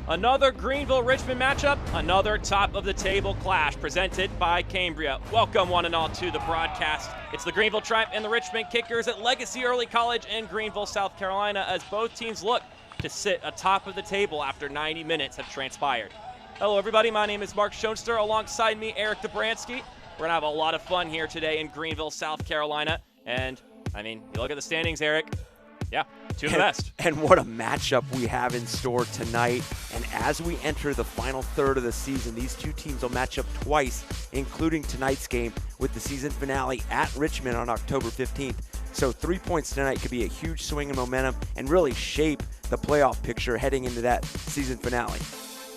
Another Greenville-Richmond matchup, another top-of-the-table clash presented by Cambria. Welcome one and all to the broadcast. It's the Greenville Triumph and the Richmond Kickers at Legacy Early College in Greenville, South Carolina, as both teams look to sit atop of the table after 90 minutes have transpired. Hello everybody, my name is Mark Schoenster. Alongside me, Eric Dobransky. We're gonna have a lot of fun here today in Greenville, South Carolina. And, I mean, you look at the standings, Eric. Yeah, two of the best. And what a matchup we have in store tonight. And as we enter the final third of the season, these two teams will match up twice, including tonight's game with the season finale at Richmond on October 15th. So 3 points tonight could be a huge swing in momentum and really shape the playoff picture heading into that season finale.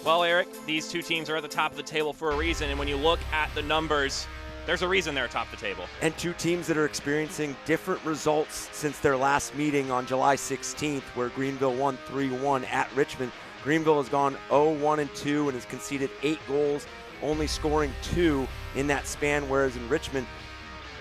Well, Eric, these two teams are at the top of the table for a reason, and when you look at the numbers, there's a reason they're atop the table. And two teams that are experiencing different results since their last meeting on July 16th, where Greenville won 3-1 at Richmond. Greenville has gone 0-1-2 and has conceded 8 goals, only scoring 2 in that span, whereas in Richmond,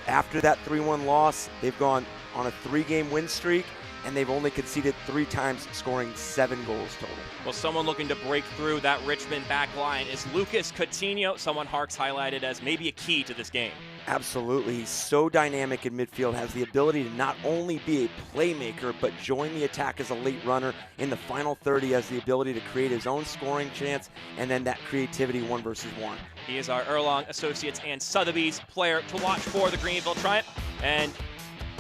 after that 3-1 loss, they've gone on a 3-game win streak, and they've only conceded 3 times, scoring 7 goals total. Well, someone looking to break through that Richmond back line is Lucas Coutinho, someone Harks highlighted as maybe a key to this game. Absolutely. He's so dynamic in midfield, has the ability to not only be a playmaker, but join the attack as a late runner. In the final third, he has the ability to create his own scoring chance, and then that creativity 1 versus 1. He is our Erlong Associates and Sotheby's player to watch for the Greenville Triumph. And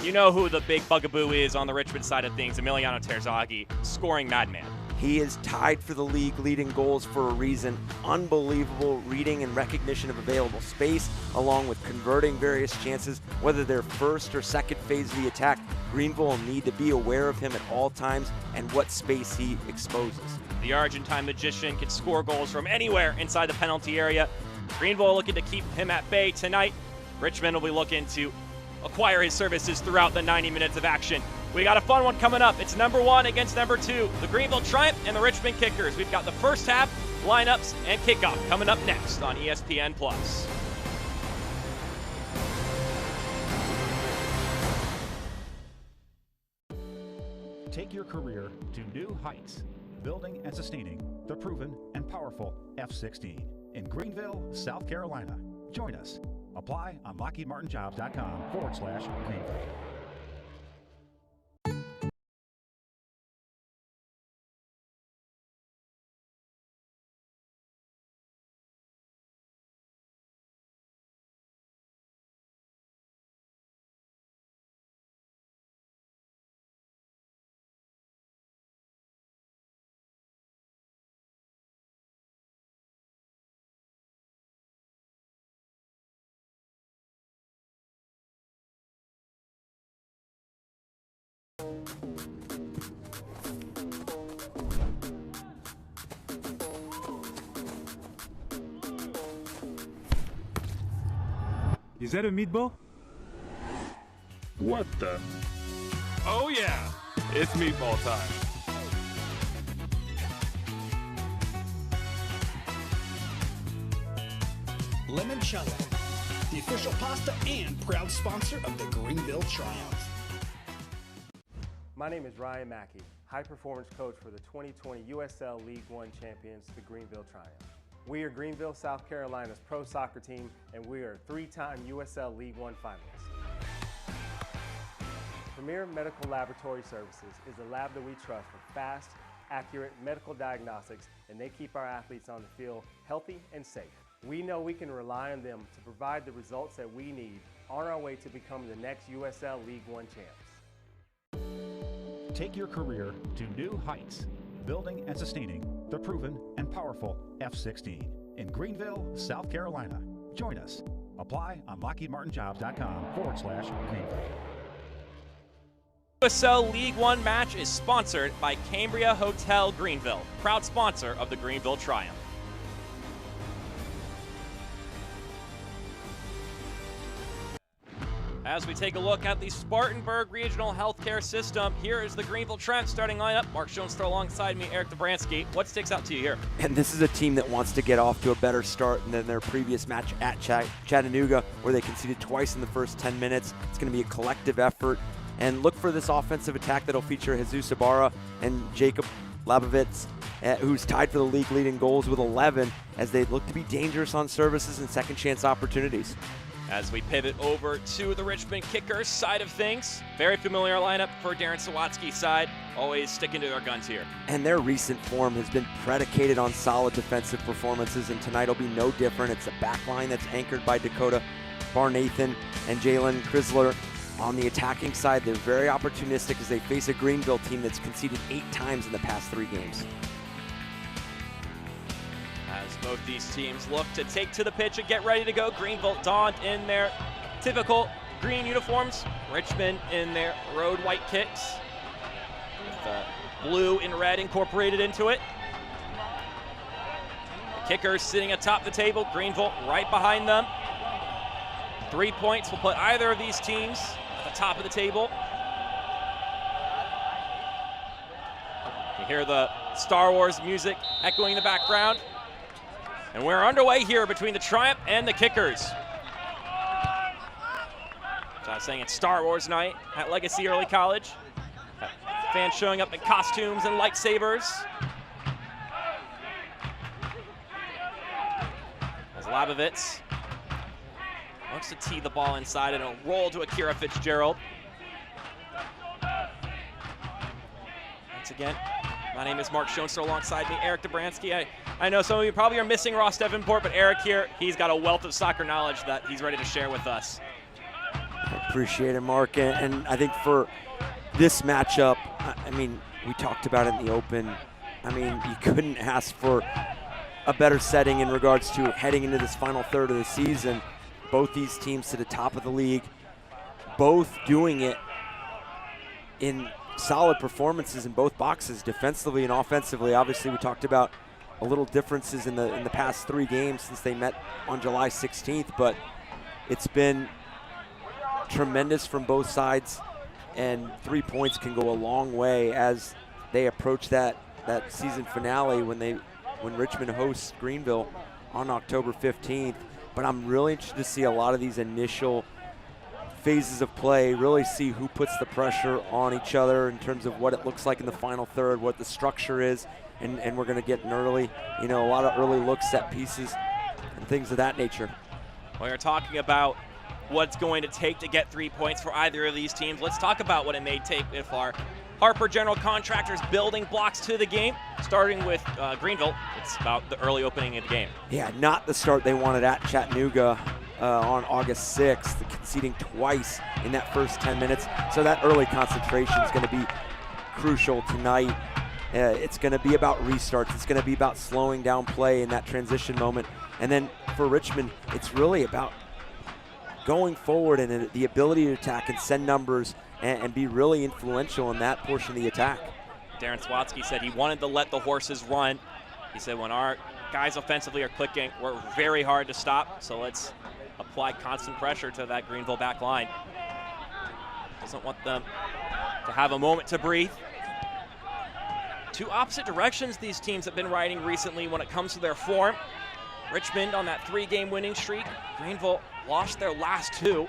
you know who the big bugaboo is on the Richmond side of things, Emiliano Terzaghi, scoring madman. He is tied for the league leading goals for a reason. Unbelievable reading and recognition of available space, along with converting various chances, whether they're first or second phase of the attack. Greenville will need to be aware of him at all times and what space he exposes. The Argentine magician can score goals from anywhere inside the penalty area. Greenville looking to keep him at bay tonight. Richmond will be looking to acquire his services throughout the 90 minutes of action. We got a fun one coming up. It's number 1 against number 2, the Greenville Triumph and the Richmond Kickers. We've got the first half, lineups, and kickoff coming up next on ESPN+. Take your career to new heights, building and sustaining the proven and powerful F-16 in Greenville, South Carolina. Join us. Apply on LockheedMartinJobs.com/Greenville. Is that a meatball? What the? Oh yeah, it's meatball time. Limoncello, the official pasta and proud sponsor of the Greenville Triumph. My name is Ryan Mackey, high performance coach for the 2020 USL League One champions, the Greenville Triumph. We are Greenville, South Carolina's pro soccer team, and we are 3-time USL League One finalists. Premier Medical Laboratory Services is a lab that we trust for fast, accurate medical diagnostics, and they keep our athletes on the field healthy and safe. We know we can rely on them to provide the results that we need on our way to becoming the next USL League One champs. Take your career to new heights, building and sustaining the proven and powerful F-16 in Greenville, South Carolina. Join us. Apply on LockheedMartinJobs.com/Greenville. USL League One match is sponsored by Cambria Hotel Greenville, proud sponsor of the Greenville Triumph. As we take a look at the Spartanburg Regional Healthcare System, here is the Greenville Triumph starting lineup. Mark Schoenster alongside me, Eric Dobransky. What sticks out to you here? And this is a team that wants to get off to a better start than their previous match at Chattanooga, where they conceded twice in the first 10 minutes. It's going to be a collective effort And look for this offensive attack that'll feature Jesus Ibarra and Jacob Labovitz, who's tied for the league leading goals with 11, as they look to be dangerous on services and second chance opportunities. As we pivot over to the Richmond Kickers side of things, very familiar lineup for Darren Sawatsky's side, always sticking to their guns here. And their recent form has been predicated on solid defensive performances, and tonight will be no different. It's a back line that's anchored by Dakota Barnathan and Jalen Chrysler. On the attacking side, they're very opportunistic as they face a Greenville team that's conceded 8 times in the past 3 games. As both these teams look to take to the pitch and get ready to go, Greenville donned in their typical green uniforms, Richmond in their road white kits, with the blue and red incorporated into it. The Kickers sitting atop the table, Greenville right behind them. 3 points will put either of these teams at the top of the table. You hear the Star Wars music echoing in the background. And we're underway here between the Triumph and the Kickers. So I was saying it's Star Wars night at Legacy Early College. Fans showing up in costumes and lightsabers. As Labovitz looks to tee the ball inside and a roll to Akira Fitzgerald. Once again, my name is Mark Schoenster, alongside me, Eric Dobransky. I know some of you probably are missing Ross Davenport, but Eric here, he's got a wealth of soccer knowledge that he's ready to share with us. I appreciate it, Mark. And I think for this matchup, I mean, we talked about it in the open. I mean, you couldn't ask for a better setting in regards to heading into this final third of the season. Both these teams to the top of the league, both doing it in solid performances in both boxes, defensively and offensively. Obviously, we talked about a little differences in the past 3 games since they met on July 16th, but it's been tremendous from both sides, and 3 points can go a long way as they approach that season finale when Richmond hosts Greenville on October 15th. But I'm really interested to see a lot of these initial phases of play, really see who puts the pressure on each other in terms of what it looks like in the final third, what the structure is, and we're going to get an early, a lot of early look set pieces and things of that nature. Well, you're talking about what's going to take to get 3 points for either of these teams. Let's talk about what it may take if our Harper General Contractors building blocks to the game, starting with Greenville. It's about the early opening of the game. Yeah, not the start they wanted at Chattanooga on August 6th, conceding twice in that first 10 minutes. So that early concentration is going to be crucial tonight. It's going to be about restarts. It's going to be about slowing down play in that transition moment. And then for Richmond, it's really about going forward and the ability to attack and send numbers and be really influential in that portion of the attack. Darren Sawatsky said he wanted to let the horses run. He said when our guys offensively are clicking, we're very hard to stop, so let's apply constant pressure to that Greenville back line. Doesn't want them to have a moment to breathe. 2 opposite directions these teams have been riding recently when it comes to their form. Richmond on that 3-game winning streak. Greenville lost their last 2.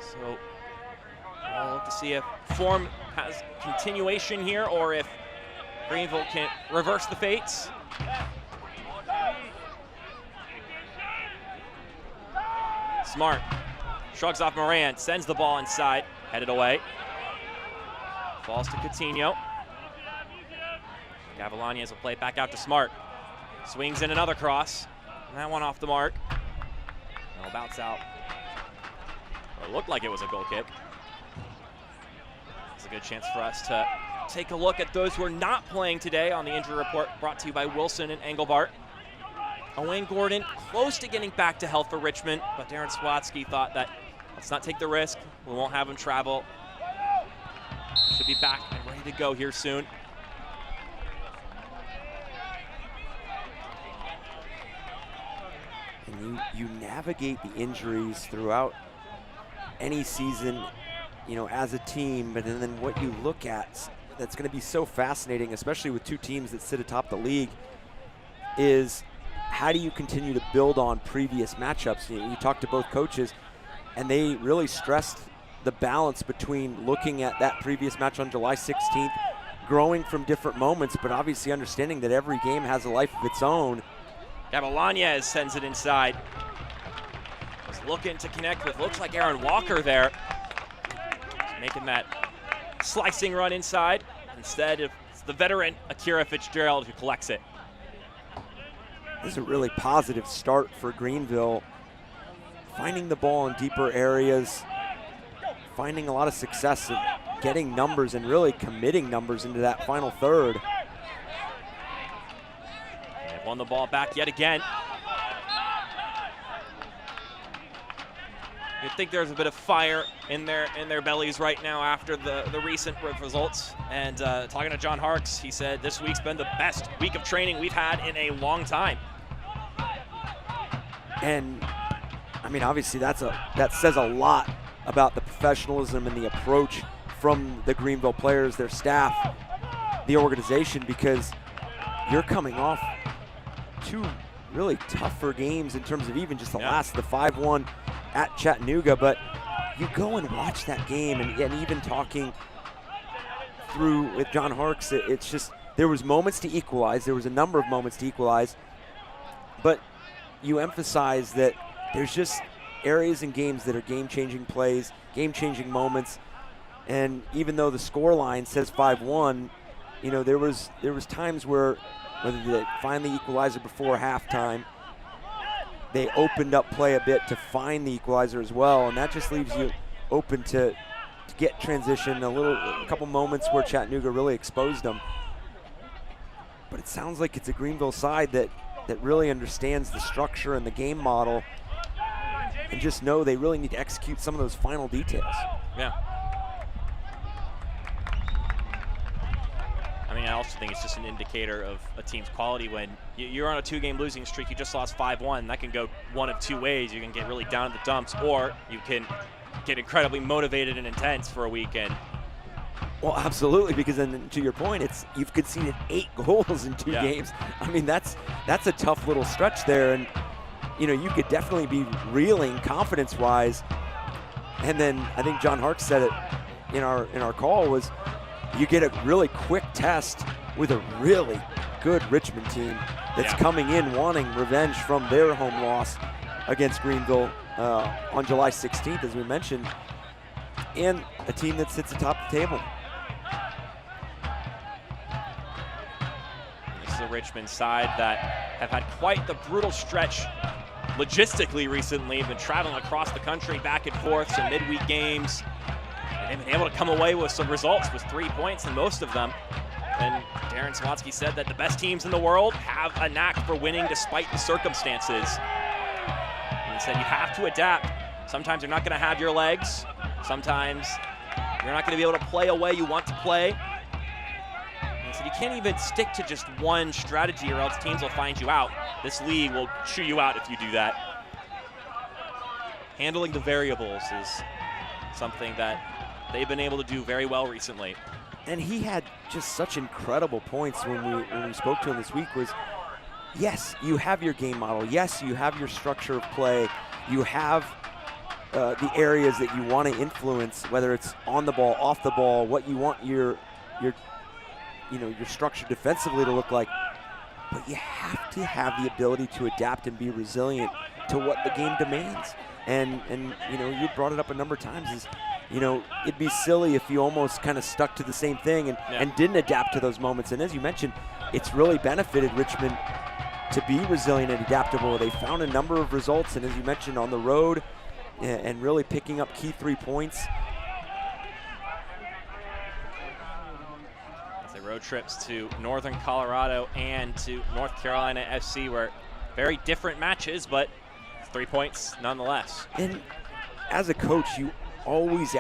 So we'll look to see if form has continuation here or if Greenville can reverse the fates. Smart shrugs off Moran, sends the ball inside, headed away. Falls to Coutinho. Gavilanes will play it back out to Smart. Swings in another cross. And that one off the mark. No bounce out. Well, it looked like it was a goal kick. It's a good chance for us to take a look at those who are not playing today on the injury report, brought to you by Wilson and Engelbart. Owain Gordon close to getting back to health for Richmond, but Darren Sawatsky thought that let's not take the risk. We won't have him travel. Should be back and ready to go here soon. And you navigate the injuries throughout any season, as a team, but then what you look at that's going to be so fascinating, especially with 2 teams that sit atop the league, is how do you continue to build on previous matchups? You talk to both coaches, and they really stressed the balance between looking at that previous match on July 16th, growing from different moments, but obviously understanding that every game has a life of its own. Gavilanez sends it inside. He's looking to connect with, looks like Aaron Walker there. Making that slicing run inside. Instead, it's the veteran Akira Fitzgerald who collects it. This is a really positive start for Greenville. Finding the ball in deeper areas, finding a lot of success of getting numbers and really committing numbers into that final third. They've won the ball back yet again. You'd think there's a bit of fire in their bellies right now after the recent results. And talking to John Harkes, he said this week's been the best week of training we've had in a long time. And I mean, obviously that says a lot about the professionalism and the approach from the Greenville players, their staff, the organization, because you're coming off two really tougher games in terms of even just the last, the 5-1 at Chattanooga, but you go and watch that game, and even talking through with John Harkes, it's just, there was moments to equalize, there was a number of moments to equalize, but you emphasize that there's just areas in games that are game-changing plays, game-changing moments, and even though the score line says 5-1, you know, there was times where, whether they find the equalizer before halftime, they opened up play a bit to find the equalizer as well, and that just leaves you open to get transition, a couple moments where Chattanooga really exposed them. But it sounds like it's a Greenville side that really understands the structure and the game model, and just know they really need to execute some of those final details. Yeah. I mean, I also think it's just an indicator of a team's quality when you're on a 2-game losing streak. You just lost 5-1. That can go one of two ways. You can get really down to the dumps, or you can get incredibly motivated and intense for a weekend. Well, absolutely, because then to your point, you've conceded 8 goals in 2 games. I mean, that's a tough little stretch there, and you know, you could definitely be reeling confidence-wise. And then I think John Harkes said it in our call, was you get a really quick test with a really good Richmond team that's coming in wanting revenge from their home loss against Greenville on July 16th, as we mentioned, and a team that sits atop the table. This is a Richmond side that have had quite the brutal stretch logistically recently. Been traveling across the country back and forth, some midweek games, and they've been able to come away with some results, with 3 points in most of them. And Darren Swansky said that the best teams in the world have a knack for winning despite the circumstances. And he said you have to adapt. Sometimes you're not going to have your legs. Sometimes you're not going to be able to play a way you want to play. And he said you can't even stick to just one strategy, or else teams will find you out. This league will chew you out if you do that. Handling the variables is something that they've been able to do very well recently. And he had just such incredible points when we spoke to him this week. Was, yes, you have your game model. Yes, you have your structure of play. You have the areas that you want to influence, whether it's on the ball, off the ball, what you want your structure defensively to look like. But you have to have the ability to adapt and be resilient to what the game demands. And you know, you brought it up a number of times, is, you know, it'd be silly if you almost kind of stuck to the same thing and didn't adapt to those moments. And as you mentioned, it's really benefited Richmond to be resilient and adaptable. They found a number of results, and as you mentioned, on the road, and really picking up key 3 points. Road trips to Northern Colorado and to North Carolina FC were very different matches, but 3 points nonetheless. And as a coach, you always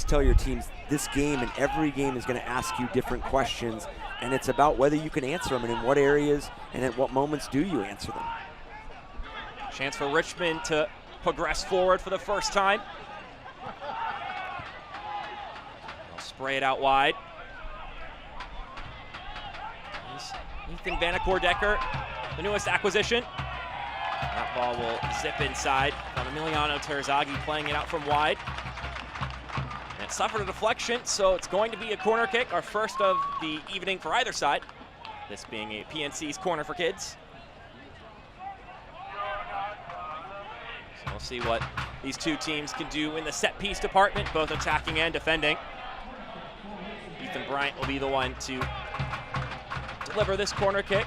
tell your teams this game, and every game is going to ask you different questions, and it's about whether you can answer them and in what areas and at what moments do you answer them. Chance for Richmond to progress forward for the first time. They'll spray it out wide. Ethan Vanacore-Decker, the newest acquisition. That ball will zip inside from Emiliano Terzaghi, playing it out from wide. it suffered a deflection, so it's going to be a corner kick, our first of the evening for either side. This being a PNC's corner for kids. So we'll see what these two teams can do in the set piece department, both attacking and defending. Ethan Bryant will be the one to deliver this corner kick.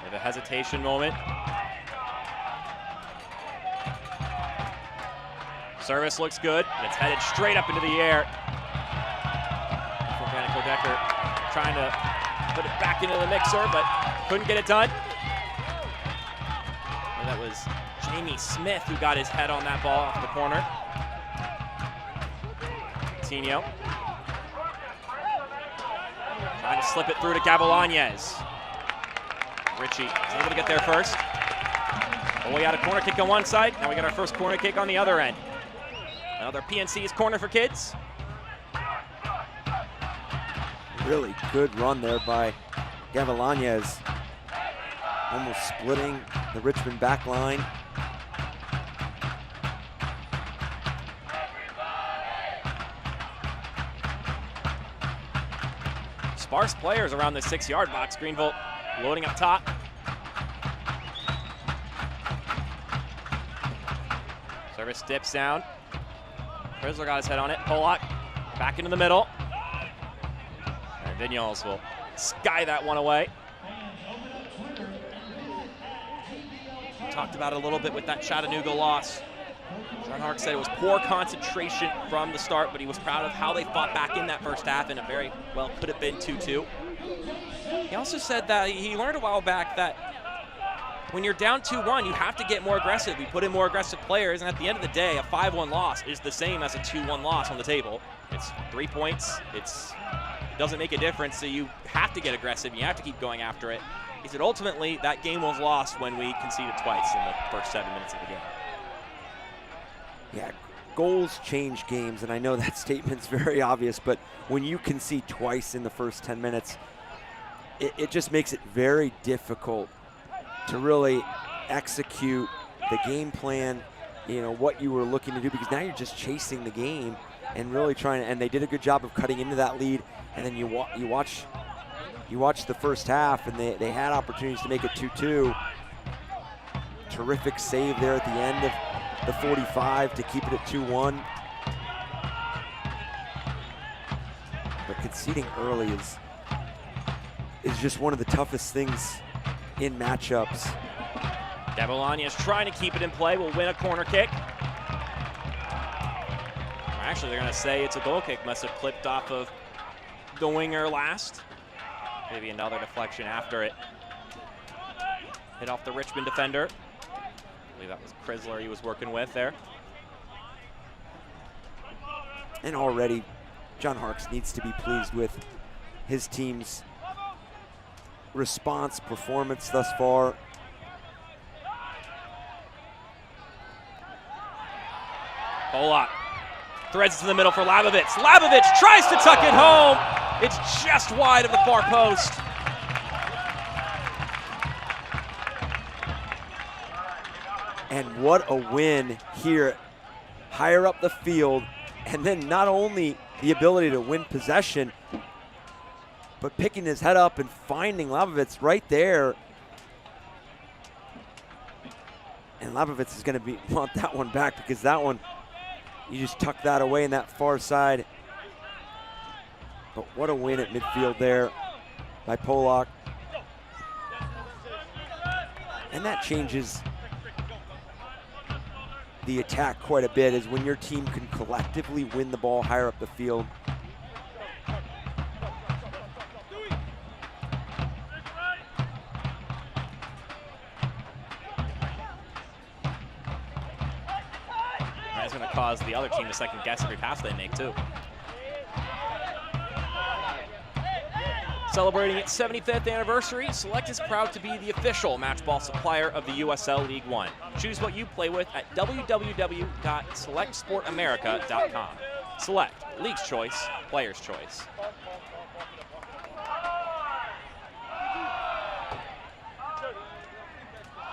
With a hesitation moment. Service looks good, and it's headed straight up into the air. Decker trying to put it back into the mixer, but couldn't get it done. And that was Jamie Smith who got his head on that ball off the corner. Coutinho trying to slip it through to Gavilanes. Richie is able to get there first. Well, we got a corner kick on one side. Now we got our first corner kick on the other end. Another PNC's corner for kids. Really good run there by Gavilanes, almost splitting the Richmond back line. Sparse players around the 6-yard box. Greenville loading up top. Service dips down. Chrysler got his head on it. Pollock back into the middle. And Vignoles will sky that one away. Talked about it a little bit with that Chattanooga loss. John Hark said it was poor concentration from the start, but he was proud of how they fought back in that first half, and it very well could have been 2-2. He also said that he learned a while back that when you're down 2-1, you have to get more aggressive. You put in more aggressive players, and at the end of the day, a 5-1 loss is the same as a 2-1 loss on the table. It's 3 points. It doesn't make a difference, so you have to get aggressive. You have to keep going after it. He said ultimately that game was lost when we conceded twice in the first 7 minutes of the game. Yeah, goals change games, and I know that statement's very obvious, but when you concede twice in the first 10 minutes, it just makes it very difficult to really execute the game plan, you know, what you were looking to do, because now you're just chasing the game and really trying to, and they did a good job of cutting into that lead, and then you watch the first half, and they had opportunities to make it 2-2. Terrific save there at the end of the 45 to keep it at 2-1. But conceding early is just one of the toughest things in matchups. Gavilanes trying to keep it in play, will win a corner kick. Actually, they're going to say it's a goal kick. Must have clipped off of the winger last. Maybe another deflection after it. Hit off the Richmond defender. I believe that was Chrysler he was working with there. And already, John Harks needs to be pleased with his team's response, performance thus far. Pollock threads to the middle for Labovitz. Labovitz tries to tuck it home. It's just wide of the far post. And what a win here, higher up the field, and then not only the ability to win possession, but picking his head up and finding Labovitz right there. And Labovitz is going to want that one back, because that one, you just tuck that away in that far side. But what a win at midfield there by Pollock. And that changes the attack quite a bit, is when your team can collectively win the ball higher up the field. That's going to cause the other team to second guess every pass they make too. Celebrating its 75th anniversary, Select is proud to be the official match ball supplier of the USL League One. Choose what you play with at www.selectsportamerica.com. Select, league's choice, player's choice.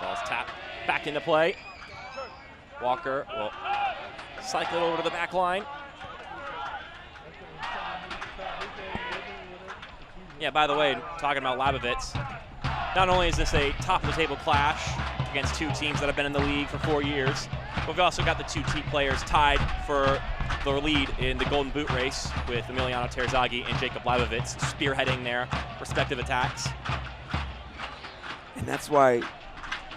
Ball's tapped back into play. Walker will cycle it over to the back line. Yeah, by the way, talking about Labovitz, not only is this a top-of-the-table clash against two teams that have been in the league for 4 years, but we've also got the two team players tied for the lead in the Golden Boot race with Emiliano Terzaghi and Jacob Labovitz spearheading their respective attacks. And that's why,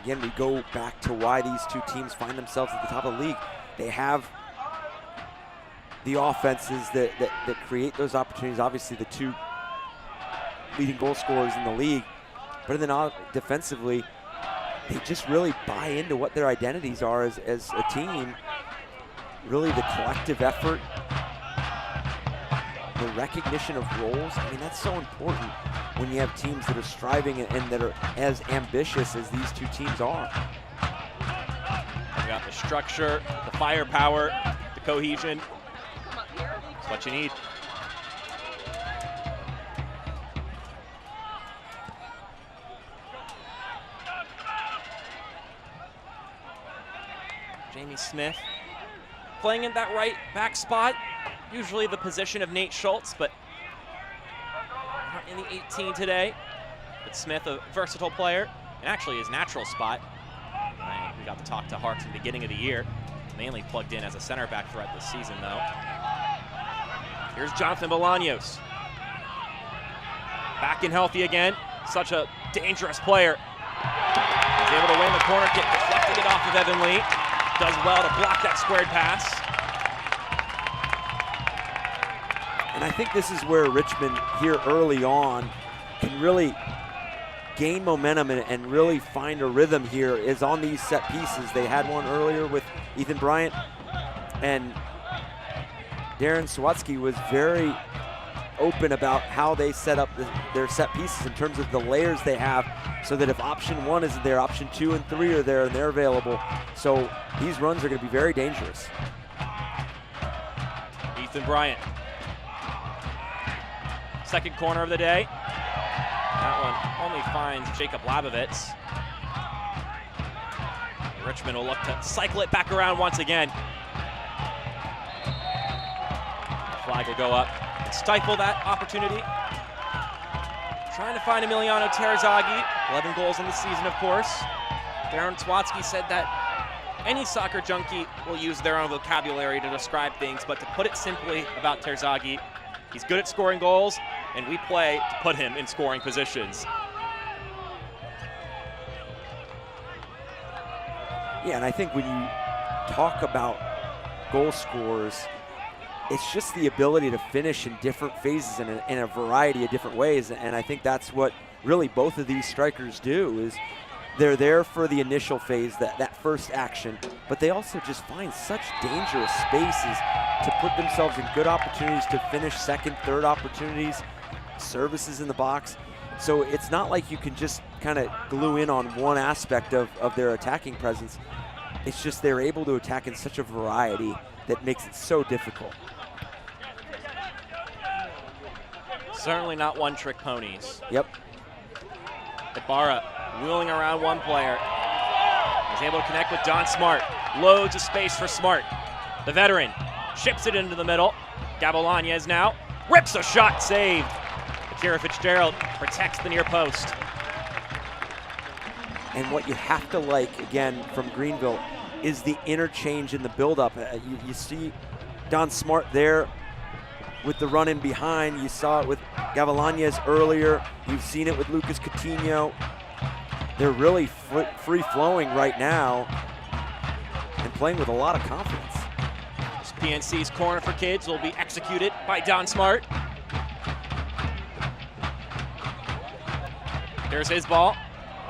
again, we go back to why these two teams find themselves at the top of the league. They have the offenses that create those opportunities. Obviously, the two leading goal scorers in the league, but then defensively, they just really buy into what their identities are as a team. Really, the collective effort, the recognition of roles. I mean, that's so important when you have teams that are striving and that are as ambitious as these two teams are. You got the structure, the firepower, the cohesion. That's what you need. Jamie Smith playing in that right back spot, usually the position of Nate Schultz, but not in the 18 today. But Smith, a versatile player, and actually his natural spot. We got to talk to Harks in the beginning of the year, mainly plugged in as a center back throughout this season, though. Here's Jonathan Bolaños. Back and healthy again. Such a dangerous player. He's able to win the corner kick, deflecting it off of Evan Lee. Does well to block that squared pass. And I think this is where Richmond here early on can really gain momentum and really find a rhythm here is on these set pieces. They had one earlier with Ethan Bryant, and Darren Sawatsky was very open about how they set up their set pieces in terms of the layers they have, so that if option 1 isn't there, option 2 and 3 are there and they're available. So these runs are going to be very dangerous. Ethan Bryant. Second corner of the day. That one only finds Jacob Labovitz. Richmond will look to cycle it back around once again. The flag will go up and stifle that opportunity. Trying to find Emiliano Terzaghi, 11 goals in the season, of course. Darren Sawatsky said that any soccer junkie will use their own vocabulary to describe things, but to put it simply about Terzaghi, he's good at scoring goals, and we play to put him in scoring positions. Yeah, and I think when you talk about goal scorers, it's just the ability to finish in different phases in a variety of different ways. And I think that's what really both of these strikers do, is they're there for the initial phase, that first action, but they also just find such dangerous spaces to put themselves in good opportunities to finish second, third opportunities, services in the box. So it's not like you can just kind of glue in on one aspect of their attacking presence. It's just they're able to attack in such a variety that makes it so difficult. Certainly not one-trick ponies. Yep. Ibarra wheeling around one player. He's able to connect with Don Smart. Loads of space for Smart. The veteran ships it into the middle. Gabalañez now rips a shot, saved. Akira Fitzgerald protects the near post. And what you have to like, again, from Greenville is the interchange in the buildup. You see Don Smart there with the run in behind. You saw it with Gavalañez earlier. You've seen it with Lucas Coutinho. They're really free-flowing right now and playing with a lot of confidence. This PNC's corner for kids will be executed by Don Smart. Here's his ball.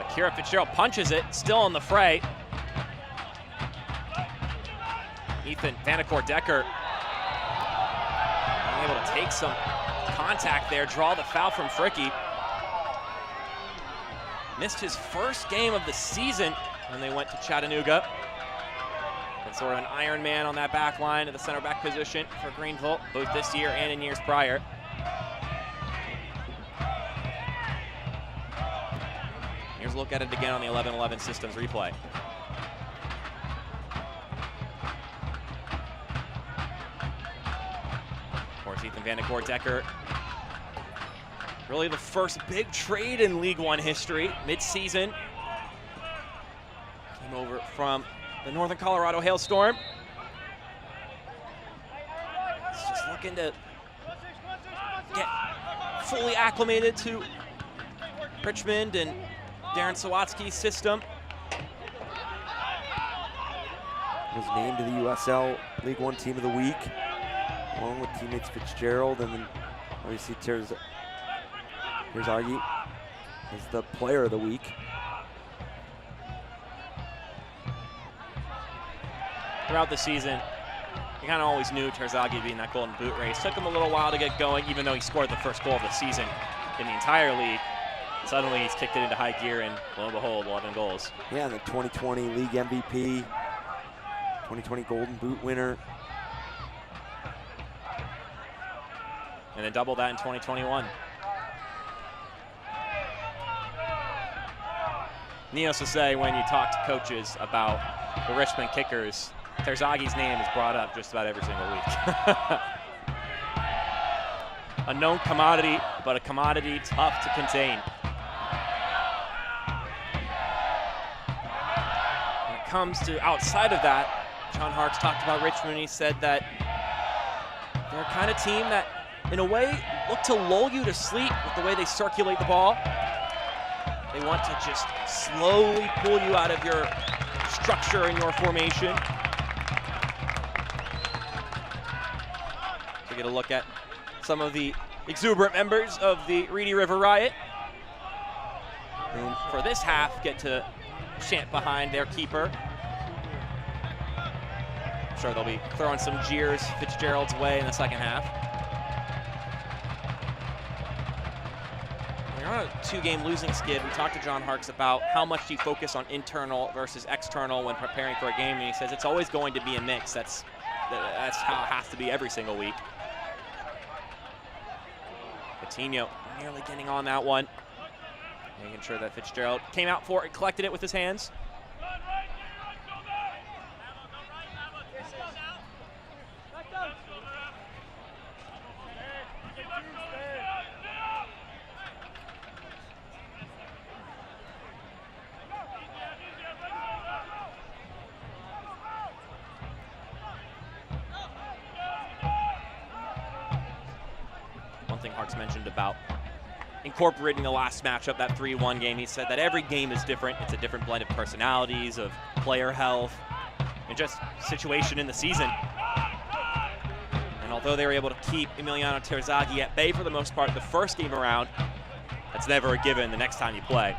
Akira Fitzgerald punches it, still in the fray. Ethan Vanacore-Decker able to take some contact there, draw the foul from Fricky. Missed his first game of the season when they went to Chattanooga. sort of an Iron Man on that back line at the center back position for Greenville, both this year and in years prior. Here's a look at it again on the 11-11 systems replay. Of course, Ethan Vandekoor-Decker, really the first big trade in League One history, mid-season. Came over from the Northern Colorado Hailstorm. He's just looking to get fully acclimated to Richmond and Darren Sawatsky's system. Was named to the USL League One Team of the Week, along with teammates Fitzgerald, and then obviously Terzaghi as the Player of the Week. Throughout the season, you kind of always knew Terzaghi would be in that Golden Boot race. Took him a little while to get going, even though he scored the first goal of the season in the entire league. Suddenly he's kicked it into high gear, and lo and behold, 11 goals. Yeah, the 2020 league MVP, 2020 Golden Boot winner. And then double that in 2021. Needless to say, when you talk to coaches about the Richmond Kickers, Terzaghi's name is brought up just about every single week. A known commodity, but a commodity tough to contain. When it comes to outside of that, John Harkes talked about Richmond. He said that they're a kind of team that, in a way, look to lull you to sleep with the way they circulate the ball. They want to just slowly pull you out of your structure in your formation. So get a look at some of the exuberant members of the Reedy River Riot, who for this half get to chant behind their keeper. I'm sure they'll be throwing some jeers Fitzgerald's way in the second half. We're on a two-game losing skid. We talked to John Harkes about how much do you focus on internal versus external when preparing for a game, and he says it's always going to be a mix. That's how it has to be every single week. Coutinho nearly getting on that one. Making sure that Fitzgerald came out for it, collected it with his hands. Harkes mentioned about incorporating the last matchup, that 3-1 game. He said that every game is different. It's a different blend of personalities, of player health, and just situation in the season. And although they were able to keep Emiliano Terzaghi at bay for the most part the first game around, that's never a given the next time you play.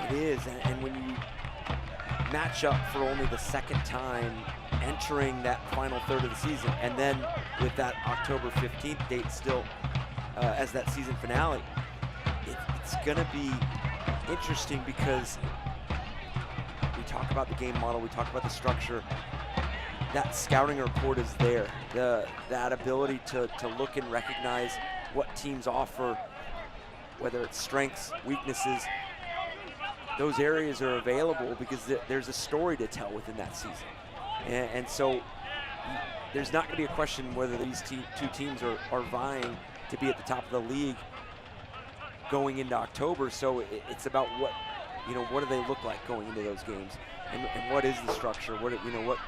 It is, and when you match up for only the second time entering that final third of the season, and then with that October 15th date still as that season finale, it's going to be interesting because we talk about the game model, we talk about the structure. That scouting report is there. That ability to look and recognize what teams offer, whether it's strengths, weaknesses, those areas are available because there's a story to tell within that season. And so there's not going to be a question whether these two teams are vying to be at the top of the league going into October. So it's about what do they look like going into those games, and what is the structure? What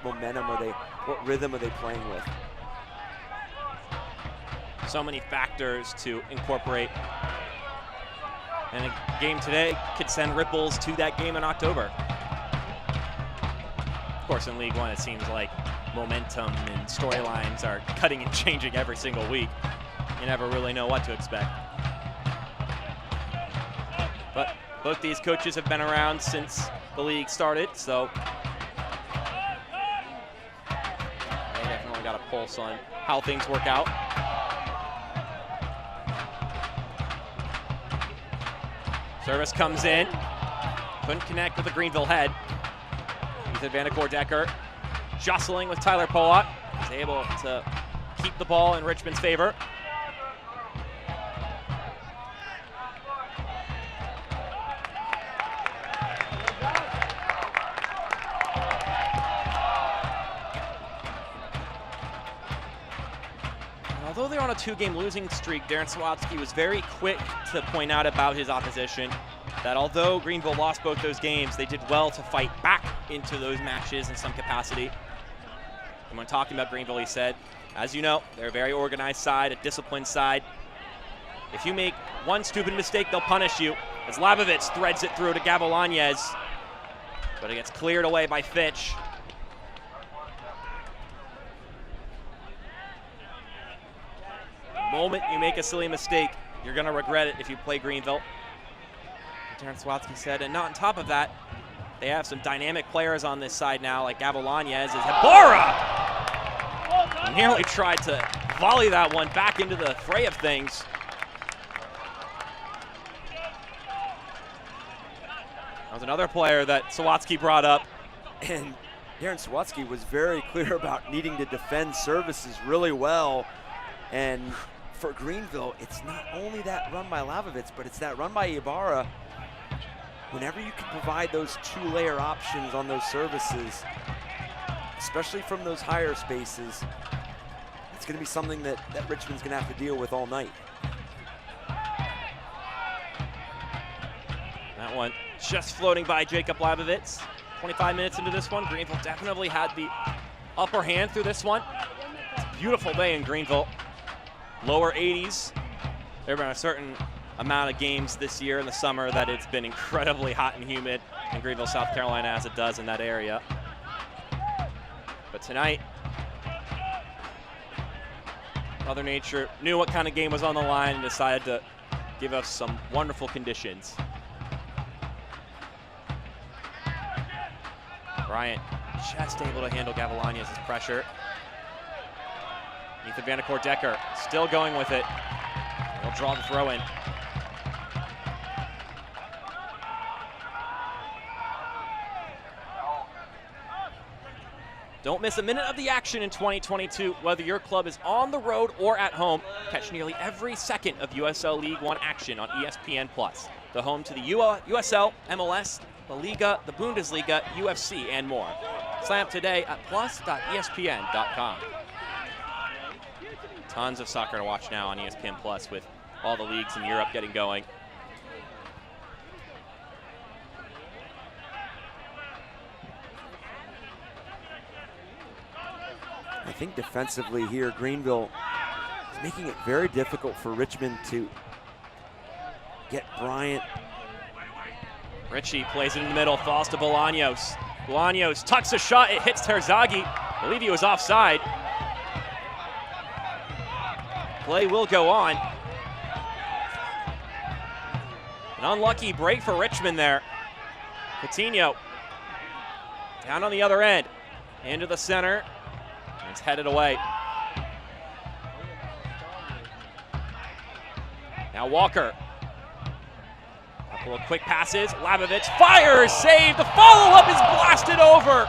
momentum are they? What rhythm are they playing with? So many factors to incorporate, and a game today could send ripples to that game in October. Of course, in League One, it seems like momentum and storylines are cutting and changing every single week. You never really know what to expect. But both these coaches have been around since the league started, so they definitely got a pulse on how things work out. Service comes in, couldn't connect with the Greenville head. Ethan Vanderkoor-Decker jostling with Tyler Pollock. He's able to keep the ball in Richmond's favor. Although they're on a 2-game losing streak, Darren Sawatsky was very quick to point out about his opposition that although Greenville lost both those games, they did well to fight back into those matches in some capacity. And when talking about Greenville, he said, as you know, they're a very organized side, a disciplined side. If you make one stupid mistake, they'll punish you. As Labovitz threads it through to Gavilanez, but it gets cleared away by Fitch. The moment you make a silly mistake, you're going to regret it if you play Greenville. Darren Sawatsky said, and on top of that, they have some dynamic players on this side now, like Gavilanez. As Ibarra nearly tried to volley that one back into the fray of things. That was another player that Sawatsky brought up. And Darren Sawatsky was very clear about needing to defend services really well. And for Greenville, it's not only that run by Labovitz, but it's that run by Ibarra. Whenever you can provide those 2-layer options on those services, especially from those higher spaces, it's going to be something that Richmond's going to have to deal with all night. That one just floating by Jacob Labovitz. 25 minutes into this one, Greenville definitely had the upper hand through this one. It's a beautiful day in Greenville. Lower 80s. There have been a certain amount of games this year in the summer that it's been incredibly hot and humid in Greenville, South Carolina, as it does in that area. But tonight, Mother Nature knew what kind of game was on the line and decided to give us some wonderful conditions. Bryant just able to handle Gavilanez's pressure. Ethan Vanderkoor-Decker still going with it. He'll draw the throw in. Don't miss a minute of the action in 2022, whether your club is on the road or at home. Catch nearly every second of USL League One action on ESPN+, the home to the USL, MLS, La Liga, the Bundesliga, UFC, and more. Sign up today at plus.espn.com. Tons of soccer to watch now on ESPN+ with all the leagues in Europe getting going. I think defensively here, Greenville is making it very difficult for Richmond to get Bryant. Ritchie plays it in the middle, falls to Bolaños. Bolaños tucks a shot, it hits Terzaghi. I believe he was offside. Play will go on. An unlucky break for Richmond there. Coutinho down on the other end, into the center. It's headed away. Now Walker. Couple of quick passes. Labovitz fires, saved. The follow-up is blasted over.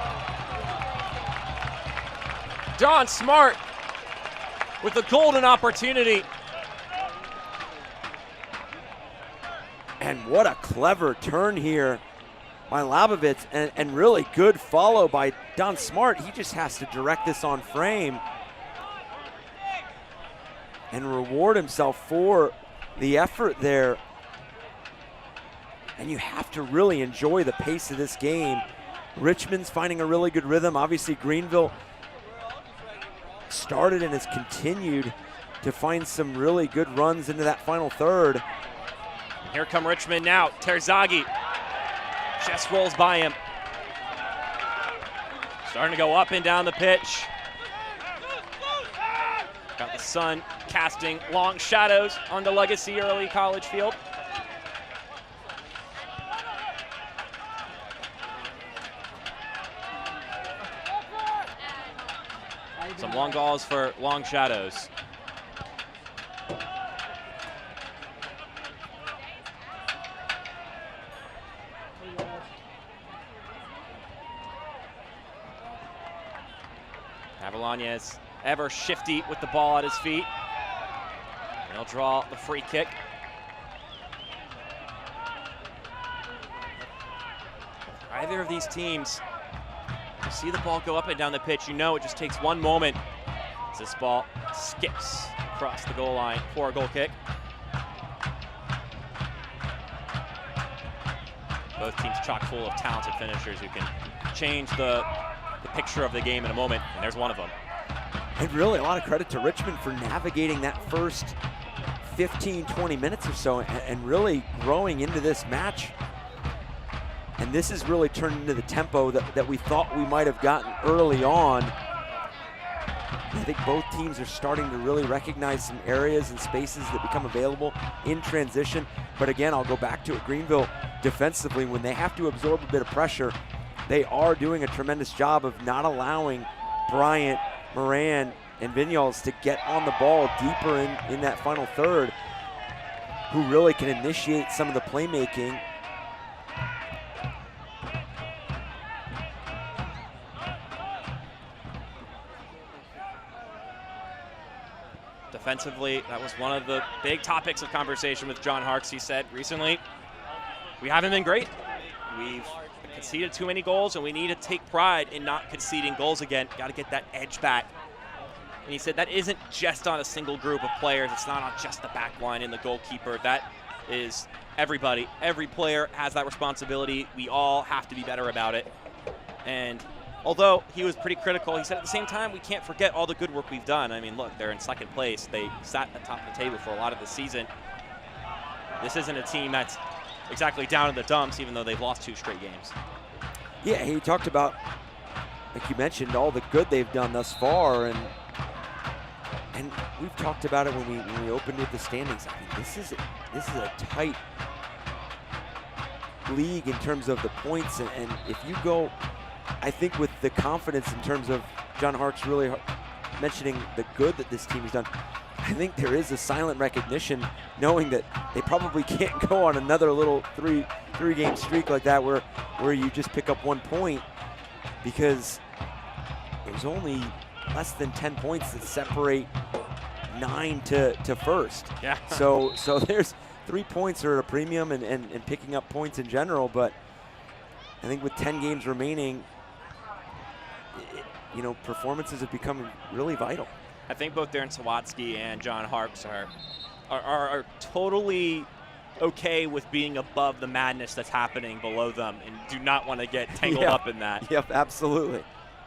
Don Smart with the golden opportunity. And what a clever turn here by Labovitz, and really good follow by Don Smart. He just has to direct this on frame and reward himself for the effort there. And you have to really enjoy the pace of this game. Richmond's finding a really good rhythm. Obviously, Greenville started and has continued to find some really good runs into that final third. Here come Richmond now. Terzaghi just rolls by him. Starting to go up and down the pitch. Got the sun casting long shadows onto Legacy Early College Field. Some long balls for long shadows. Bolañez ever shifty with the ball at his feet. And he'll draw the free kick. Either of these teams, you see the ball go up and down the pitch, you know it just takes one moment as this ball skips across the goal line for a goal kick. Both teams chock full of talented finishers who can change the picture of the game in a moment, and there's one of them. And really a lot of credit to Richmond for navigating that first 15, 20 minutes or so and really growing into this match. And this has really turned into the tempo that we thought we might have gotten early on. I think both teams are starting to really recognize some areas and spaces that become available in transition. But again, I'll go back to it. Greenville defensively, when they have to absorb a bit of pressure, they are doing a tremendous job of not allowing Bryant, Moran, and Vinyals to get on the ball deeper in that final third, who really can initiate some of the playmaking. Defensively, that was one of the big topics of conversation with John Harkes. He said recently, we haven't been great. We've conceded too many goals, and we need to take pride in not conceding goals again. Got to get that edge back. And he said that isn't just on a single group of players. It's not on just the back line and the goalkeeper. That is everybody. Every player has that responsibility. We all have to be better about it. And although he was pretty critical, he said at the same time, we can't forget all the good work we've done. I mean, look, they're in second place. They sat at the top of the table for a lot of the season. This isn't a team that's exactly down in the dumps, even though they've lost 2 straight games. Yeah, he talked about, like you mentioned, all the good they've done thus far, and we've talked about it when we opened with the standings. I mean, this is a tight league in terms of the points, and if you go, I think with the confidence in terms of John Harkes really mentioning the good that this team has done, I think there is a silent recognition knowing that they probably can't go on another little three-game streak like that where you just pick up 1 point, because there's only less than 10 points that separate 9 to first. Yeah. So there's 3 points are at a premium and picking up points in general, but I think with 10 games remaining, performances have become really vital. I think both Darren Sawatsky and John Harkes are totally okay with being above the madness that's happening below them and do not want to get tangled up in that. Yep, absolutely.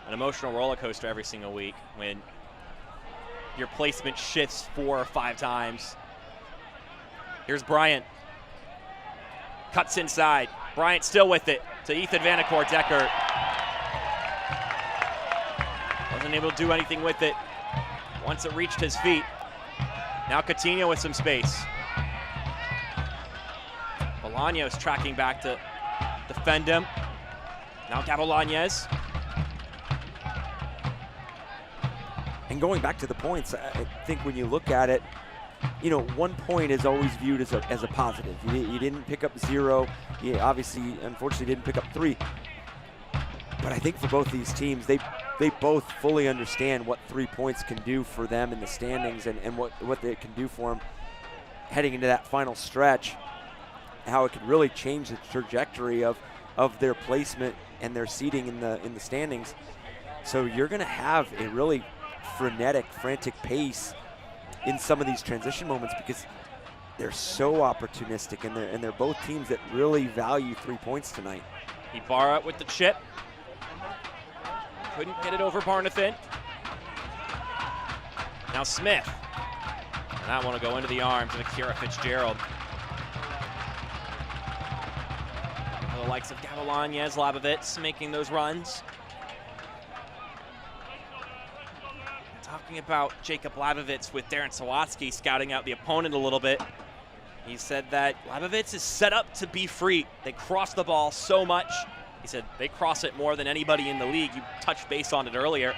An emotional roller coaster every single week when your placement shifts 4 or 5 times. Here's Bryant. Cuts inside. Bryant still with it to Ethan Vanacore Decker. Wasn't able to do anything with it once it reached his feet. Now Coutinho with some space. Bolaños tracking back to defend him. Now Gavolañez. And going back to the points, I think when you look at it, 1 point is always viewed as a positive. You didn't pick up 0. You obviously, unfortunately, didn't pick up 3. But I think for both these teams, they both fully understand what 3 points can do for them in the standings and what they can do for them heading into that final stretch, how it could really change the trajectory of their placement and their seating in the standings. So you're going to have a really frenetic, frantic pace in some of these transition moments because they're so opportunistic, and they're both teams that really value 3 points tonight. Ibarra with the chip. Couldn't get it over Barnathan. Now Smith. And that one will go into the arms of Akira Fitzgerald. The likes of Gavolañez, Labovitz making those runs. Talking about Jacob Labovitz with Darren Sawatsky scouting out the opponent a little bit. He said that Labovitz is set up to be free. They cross the ball so much. He said they cross it more than anybody in the league. You touched base on it earlier.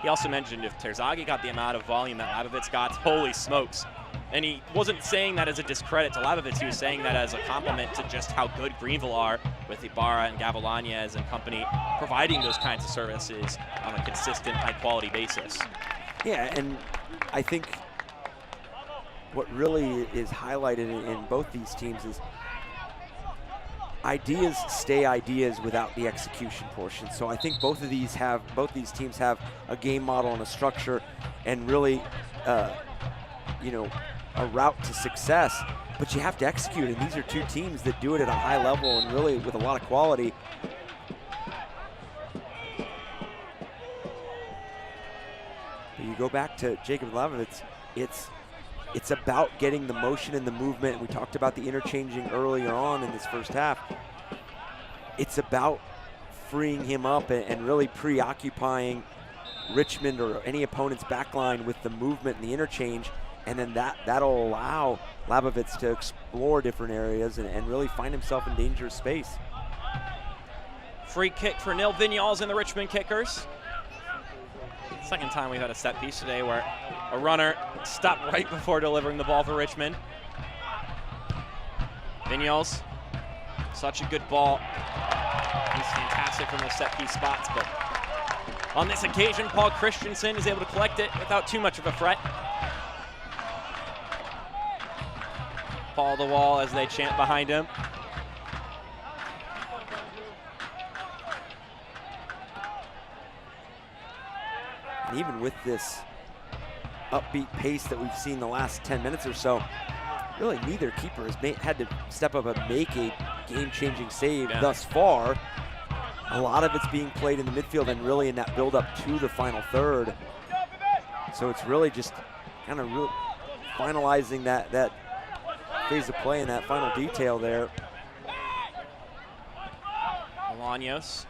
He also mentioned if Terzaghi got the amount of volume that Labovitz got, holy smokes. And he wasn't saying that as a discredit to Labovitz. He was saying that as a compliment to just how good Greenville are with Ibarra and Gavilanes and company providing those kinds of services on a consistent, high-quality basis. Yeah, and I think what really is highlighted in both these teams is ideas stay ideas without the execution portion. So I think both these teams have a game model and a structure and really, a route to success, but you have to execute, and these are two teams that do it at a high level and really with a lot of quality. But you go back to Jacob Labovitz, it's about getting the motion and the movement. We talked about the interchanging earlier on in this first half. It's about freeing him up and really preoccupying Richmond or any opponent's backline with the movement and the interchange, and then that'll allow Labovitz to explore different areas and really find himself in dangerous space. Free kick for Nil Vignals and the Richmond Kickers. Second time we've had a set piece today where a runner stopped right before delivering the ball for Richmond. Vignals, such a good ball. He's fantastic from those set piece spots, but on this occasion, Paul Christensen is able to collect it without too much of a threat. Paul the wall as they chant behind him. And even with this upbeat pace that we've seen the last 10 minutes or so, really neither keeper has had to step up and make a game-changing save thus far. A lot of it's being played in the midfield and really in that build-up to the final third. So it's really just kind of finalizing that phase of play and that final detail there. Bolaños.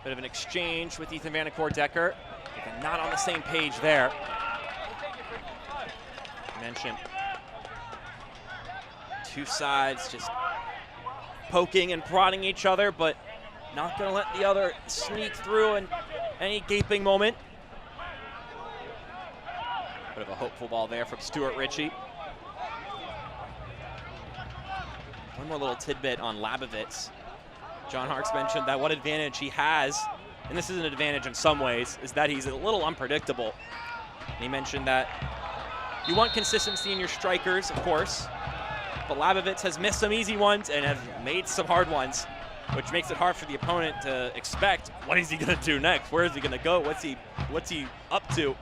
Bit of an exchange with Ethan Vanacore-Decker. They're not on the same page there. I mentioned two sides just poking and prodding each other, but not going to let the other sneak through in any gaping moment. Bit of a hopeful ball there from Stuart Ritchie. One more little tidbit on Labovitz. John Harkes mentioned that one advantage he has, and this is an advantage in some ways, is that he's a little unpredictable. And he mentioned that you want consistency in your strikers, of course, but Labovitz has missed some easy ones and has made some hard ones, which makes it hard for the opponent to expect what is he going to do next? Where is he going to go? What's he up to?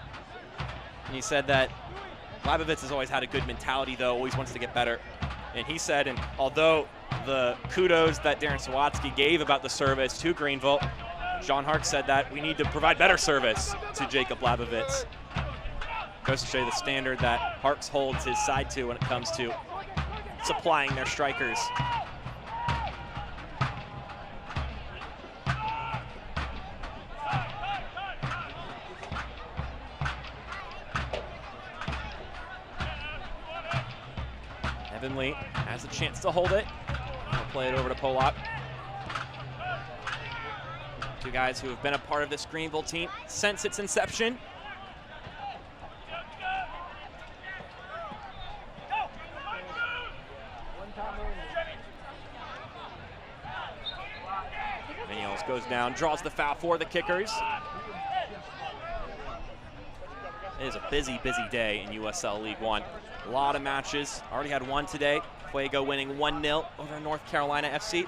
And he said that Labovitz has always had a good mentality, though, always wants to get better. And he said, and although the kudos that Darren Sawatsky gave about the service to Greenville, John Harkes said that we need to provide better service to Jacob Labovitz. Goes to show you the standard that Harkes holds his side to when it comes to supplying their strikers. Evan Lee has a chance to hold it. He'll play it over to Polak. Two guys who have been a part of this Greenville team since its inception. Vignals goes down, draws the foul for the Kickers. It is a busy, busy day in USL League One. A lot of matches. Already had one today. Fuego winning 1-0 over North Carolina FC.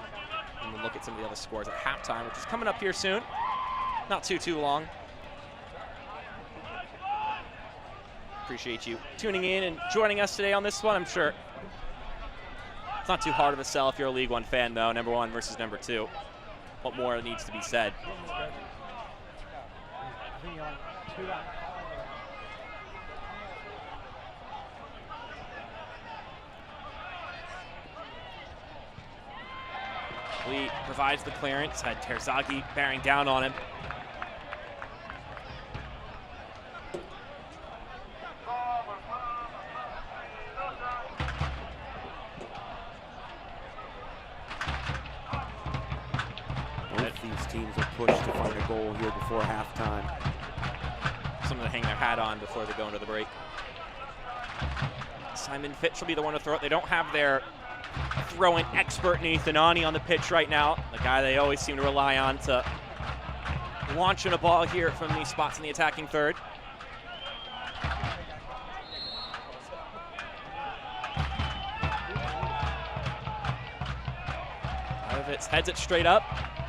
And we'll look at some of the other scores at halftime, which is coming up here soon. Not too long. Appreciate you tuning in and joining us today on this one. I'm sure it's not too hard of a sell if you're a League One fan, though. Number one versus number two. What more needs to be said? Lee provides the clearance, had Terzaghi bearing down on him. Both these teams are pushed to find a goal here before halftime. Something to hang their hat on before they go into the break. Simon Fitch will be the one to throw it. They don't have their throwing expert Nathan Ani on the pitch right now, the guy they always seem to rely on to launching a ball here from these spots in the attacking third. It heads it straight up,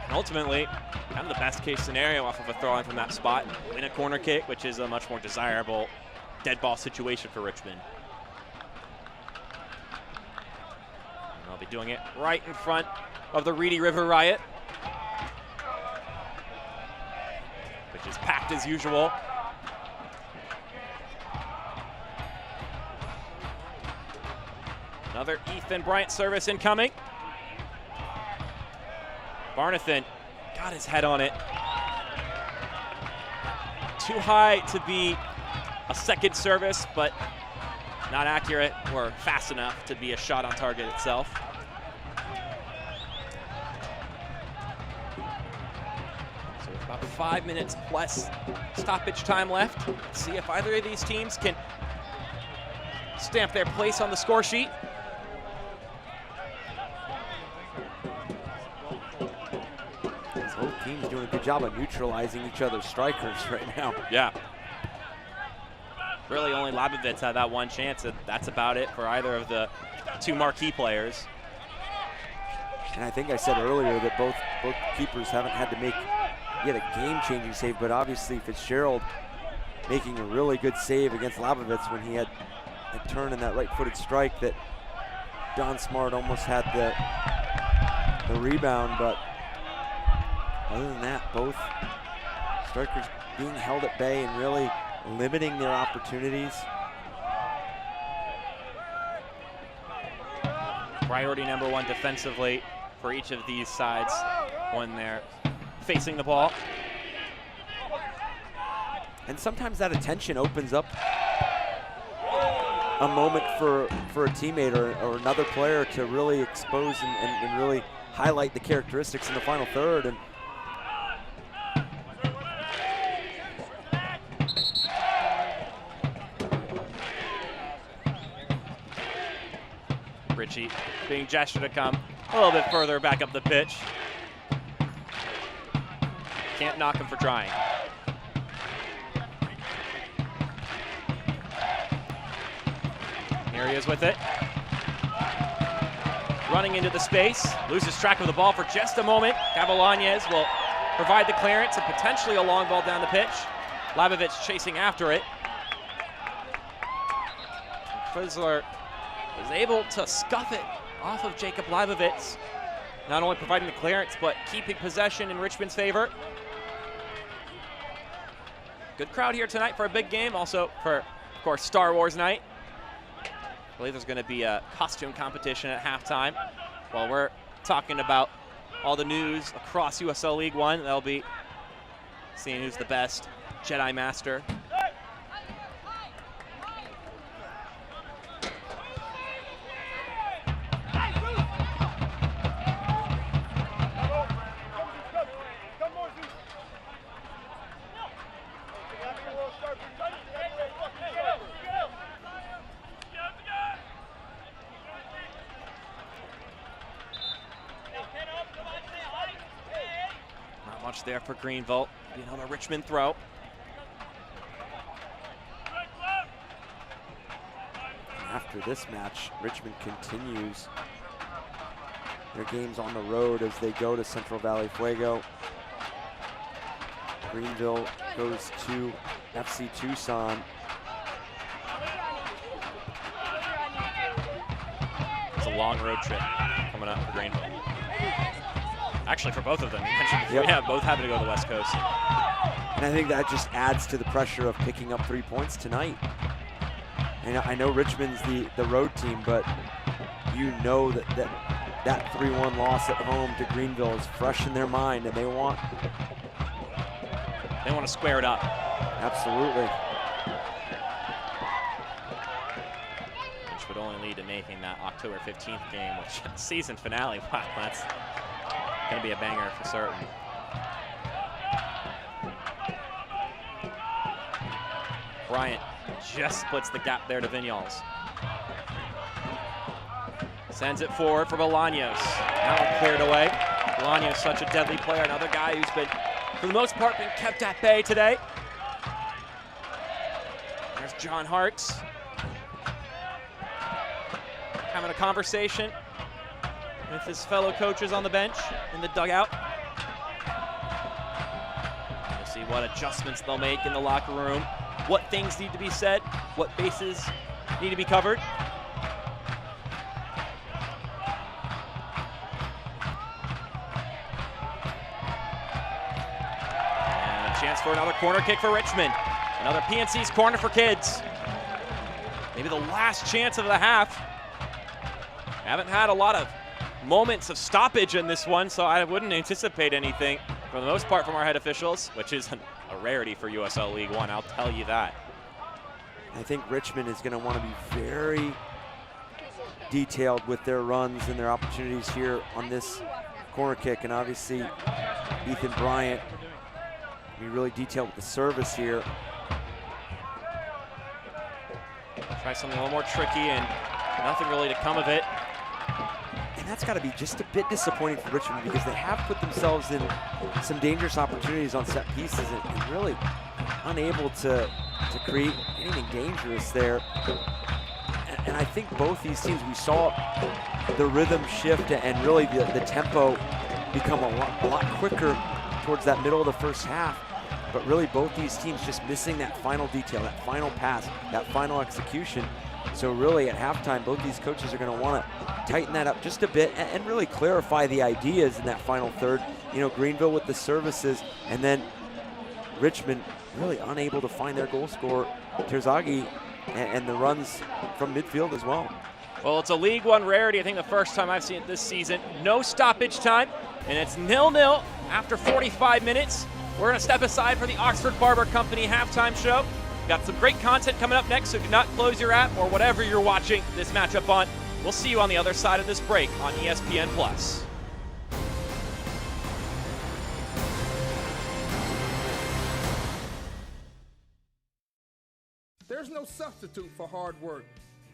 and ultimately, kind of the best case scenario off of a throw-in from that spot, win a corner kick, which is a much more desirable dead ball situation for Richmond. And they'll be doing it right in front of the Reedy River Riot, which is packed as usual. Another Ethan Bryant service incoming. Barnathan got his head on it. Too high to be a second service, but not accurate or fast enough to be a shot on target itself. So with about 5 minutes plus stoppage time left, let's see if either of these teams can stamp their place on the score sheet. Both teams doing a good job of neutralizing each other's strikers right now. Yeah. Really only Labovitz had that one chance, and that's about it for either of the two marquee players. And I think I said earlier that both keepers haven't had to make yet a game-changing save, but obviously Fitzgerald making a really good save against Labovitz when he had a turn in that right-footed strike that Don Smart almost had the rebound, but other than that, both strikers being held at bay and really limiting their opportunities. Priority number one defensively for each of these sides when they're facing the ball. And sometimes that attention opens up a moment for a teammate or another player to really expose and really highlight the characteristics in the final third. And Richie being gestured to come a little bit further back up the pitch. Can't knock him for trying. Here he is with it. Running into the space, loses track of the ball for just a moment. Cavalanez will provide the clearance and potentially a long ball down the pitch. Labovitz chasing after it. Frizzler is able to scuff it off of Jacob Labovitz, not only providing the clearance, but keeping possession in Richmond's favor. Good crowd here tonight for a big game, also for, of course, Star Wars night. I believe there's going to be a costume competition at halftime. While we're talking about all the news across USL League One, they'll be seeing who's the best Jedi Master. There for Greenville. Another Richmond throw. After this match, Richmond continues their games on the road as they go to Central Valley Fuego. Greenville goes to FC Tucson. It's a long road trip coming up for Greenville. Actually, for both of them. You mentioned, yep. Yeah, both having to go to the West Coast. And I think that just adds to the pressure of picking up 3 points tonight. And I know Richmond's the road team, but you know that 3-1 loss at home to Greenville is fresh in their mind, and they want to square it up. Absolutely. Which would only lead to making that October 15th game, which season finale. Wow, that's going to be a banger for certain. Bryant just splits the gap there to Vignoles. Sends it forward for Bolaños. Now cleared away. Bolaños, such a deadly player. Another guy who's been, for the most part, been kept at bay today. There's John Hartz. Having a conversation with his fellow coaches on the bench in the dugout. We'll see what adjustments they'll make in the locker room, what things need to be said, what bases need to be covered. And a chance for another corner kick for Richmond. Another PNC's corner for kids. Maybe the last chance of the half. Haven't had a lot of moments of stoppage in this one, so I wouldn't anticipate anything for the most part from our head officials, which is a rarity for USL League One, I'll tell you that. I think Richmond is going to want to be very detailed with their runs and their opportunities here on this corner kick, and obviously Ethan Bryant be really detailed with the service here. Try something a little more tricky and nothing really to come of it. And that's got to be just a bit disappointing for Richmond because they have put themselves in some dangerous opportunities on set pieces and really unable to create anything dangerous there. And I think both these teams, we saw the rhythm shift and really the tempo become a lot quicker towards that middle of the first half. But really both these teams just missing that final detail, that final pass, that final execution. So really at halftime, both these coaches are going to want to tighten that up just a bit and really clarify the ideas in that final third. You know, Greenville with the services, and then Richmond really unable to find their goal scorer, Terzaghi, and the runs from midfield as well. Well, it's a League One rarity. I think the first time I've seen it this season. No stoppage time, and it's 0-0 after 45 minutes. We're going to step aside for the Oxford Barber Company halftime show. Got some great content coming up next, so do not close your app or whatever you're watching this matchup on. We'll see you on the other side of this break on ESPN+. There's no substitute for hard work.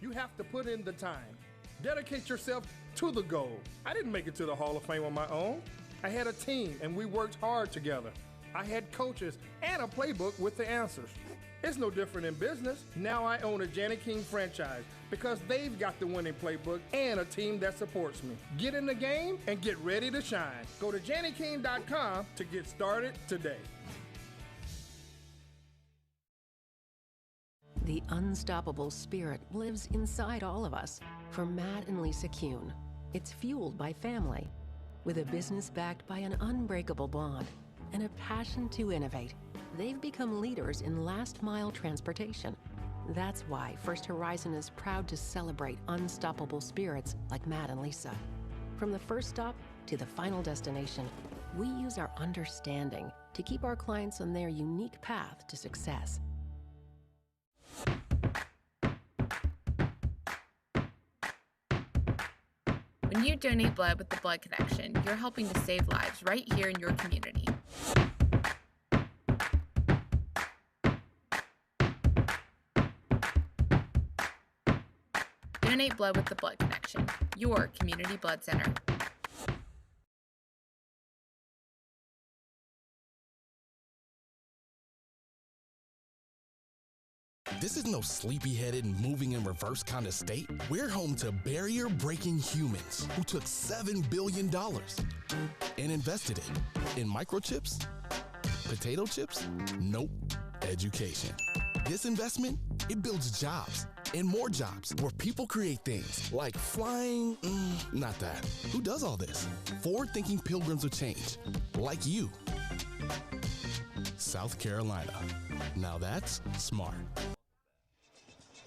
You have to put in the time. Dedicate yourself to the goal. I didn't make it to the Hall of Fame on my own. I had a team and we worked hard together. I had coaches and a playbook with the answers. It's no different in business. Now I own a Janny King franchise because they've got the winning playbook and a team that supports me. Get in the game and get ready to shine. Go to JannyKing.com to get started today. The unstoppable spirit lives inside all of us. For Matt and Lisa Kuhn, it's fueled by family, with a business backed by an unbreakable bond and a passion to innovate. They've become leaders in last-mile transportation. That's why First Horizon is proud to celebrate unstoppable spirits like Matt and Lisa. From the first stop to the final destination, we use our understanding to keep our clients on their unique path to success. When you donate blood with the Blood Connection, you're helping to save lives right here in your community. Donate blood with the Blood Connection, your community blood center. This is no sleepy-headed, moving in reverse kind of state. We're home to barrier-breaking humans who took $7 billion and invested it in microchips, potato chips, nope, education. This investment, it builds jobs and more jobs where people create things like flying, not that. Who does all this? Forward-thinking pilgrims of change, like you. South Carolina. Now that's smart.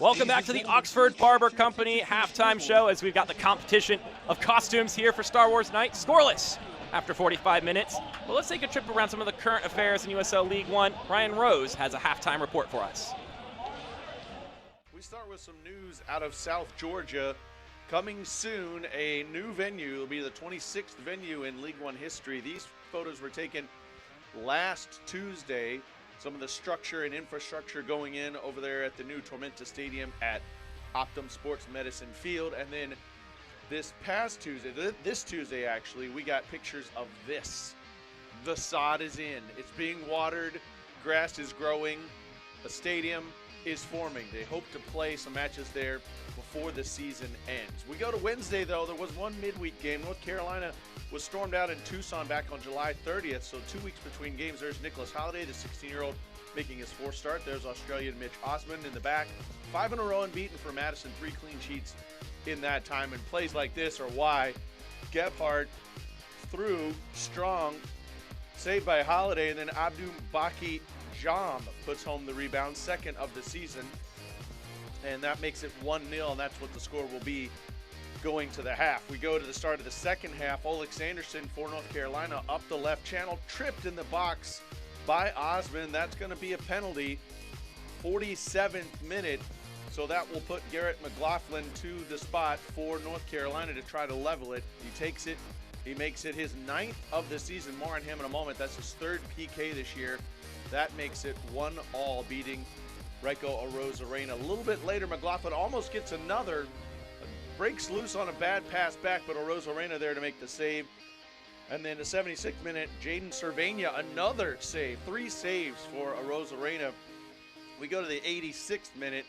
Welcome back to the Oxford Barber Company halftime show as we've got the competition of costumes here for Star Wars Night. Scoreless after 45 minutes. Well, let's take a trip around some of the current affairs in USL League One. Ryan Rose has a halftime report for us. We start with some news out of South Georgia. Coming soon, a new venue. It'll be the 26th venue in League One history. These photos were taken last Tuesday. Some of the structure and infrastructure going in over there at the new Tormenta Stadium at Optum Sports Medicine Field. And then this past Tuesday, this Tuesday actually, we got pictures of this. The sod is in. It's being watered. Grass is growing. A stadium is forming. They hope to play some matches there before the season ends. We go to Wednesday, though. There was one midweek game. North Carolina was stormed out in Tucson back on July 30th, so 2 weeks between games. There's Nicholas Holliday, the 16-year-old, making his fourth start. There's Australian Mitch Osmond in the back. 5 in a row unbeaten for Madison, 3 clean sheets in that time. And plays like this are why Gebhardt threw strong, saved by Holliday, and then Abdu Baki Jam puts home the rebound, second of the season. And that makes it 1-0, and that's what the score will be going to the half. We go to the start of the second half. Olex Anderson for North Carolina up the left channel, tripped in the box by Osmond. That's going to be a penalty. 47th minute. So that will put Garrett McLaughlin to the spot for North Carolina to try to level it. He takes it. He makes it his 9th of the season. More on him in a moment. That's his 3rd PK this year. That makes it 1-1, beating Reiko Arozarena. A little bit later, McLaughlin almost gets another. Breaks loose on a bad pass back, but Arozarena there to make the save. And then the 76th minute, Jaden Cervania, another save. 3 saves for Arozarena. We go to the 86th minute.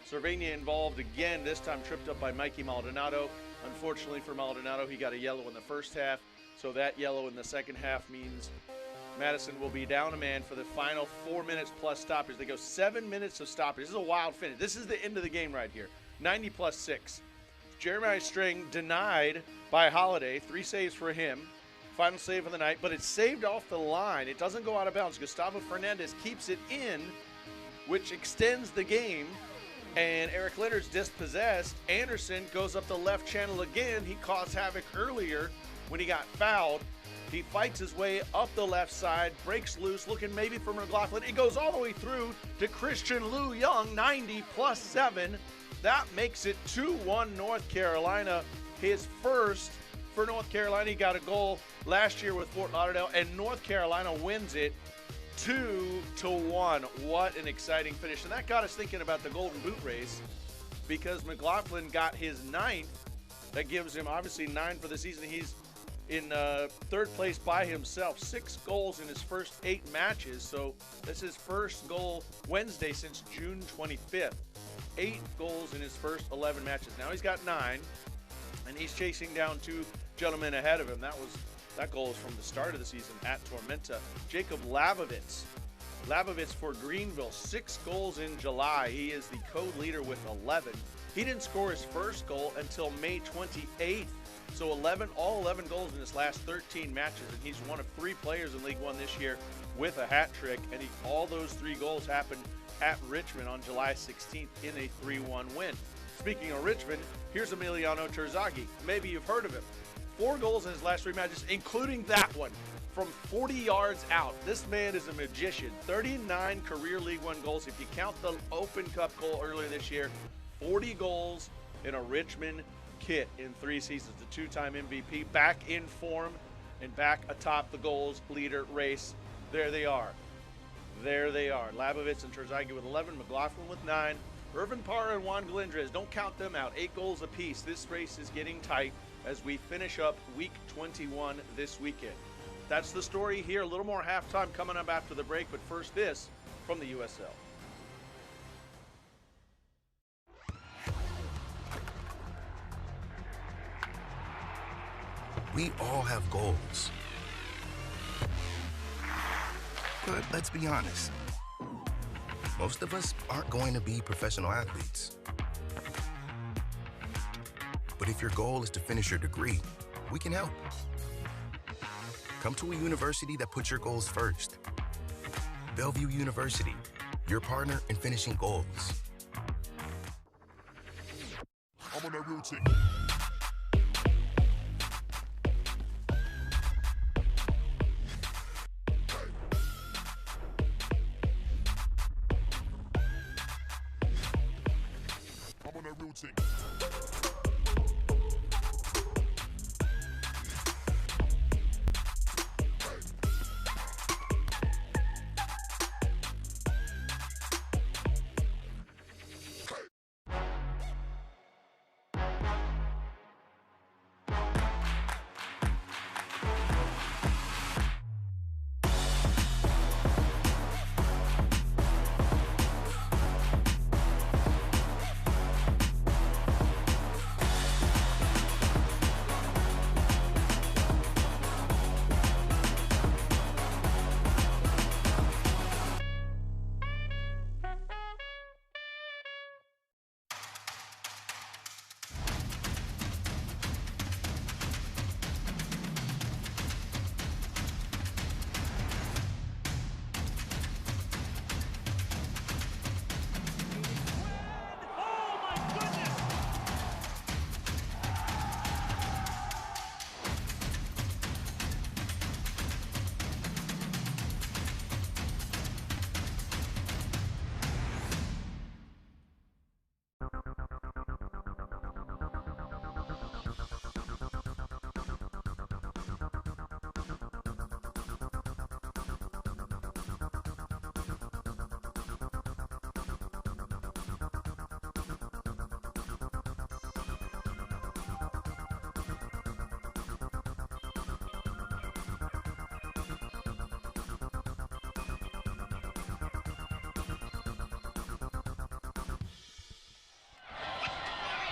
Cervania involved again, this time tripped up by Mikey Maldonado. Unfortunately for Maldonado, he got a yellow in the first half. So that yellow in the second half means Madison will be down a man for the final 4 minutes plus stoppage. They go 7 minutes of stoppage. This is a wild finish. This is the end of the game right here. 90 plus 6. Jeremiah String denied by Holliday. 3 saves for him. Final save of the night, but it's saved off the line. It doesn't go out of bounds. Gustavo Fernandez keeps it in, which extends the game. And Eric Leonard's dispossessed. Anderson goes up the left channel again. He caused havoc earlier when he got fouled. He fights his way up the left side, breaks loose, looking maybe for McLaughlin. It goes all the way through to Christian Lou Young, 90 plus 7. That makes it 2-1 North Carolina. His first for North Carolina. He got a goal last year with Fort Lauderdale, and North Carolina wins it 2-1. What an exciting finish. And that got us thinking about the Golden Boot race, because McLaughlin got his 9th. That gives him obviously 9 for the season. He's in 3rd place by himself. 6 goals in his first 8 matches. So this is his first goal Wednesday since June 25th. 8 goals in his first 11 matches. Now he's got 9, and he's chasing down 2 gentlemen ahead of him. That goal is from the start of the season at Tormenta. Jacob Lavovitz for Greenville, 6 goals in July. He is the co-leader with 11. He didn't score his first goal until May 28th. So all 11 goals in his last 13 matches, and he's one of 3 players in League One this year with a hat trick, and all those 3 goals happened at Richmond on July 16th in a 3-1 win. Speaking of Richmond, here's Emiliano Terzaghi. Maybe you've heard of him. 4 goals in his last 3 matches, including that one from 40 yards out. This man is a magician. 39 career League One goals. If you count the Open Cup goal earlier this year, 40 goals in a Richmond kit in 3 seasons. The 2-time MVP, back in form and back atop the goals leader race. There they are. Lavovitz and Terzaghi with 11, McLaughlin with 9. Irvin Parra and Juan Galindrez, don't count them out. 8 goals apiece. This race is getting tight as we finish up week 21 this weekend. That's the story here. A little more halftime coming up after the break, but first this from the USL. We all have goals. But let's be honest. Most of us aren't going to be professional athletes. But if your goal is to finish your degree, we can help. Come to a university that puts your goals first. Bellevue University, your partner in finishing goals. I'm on a routine.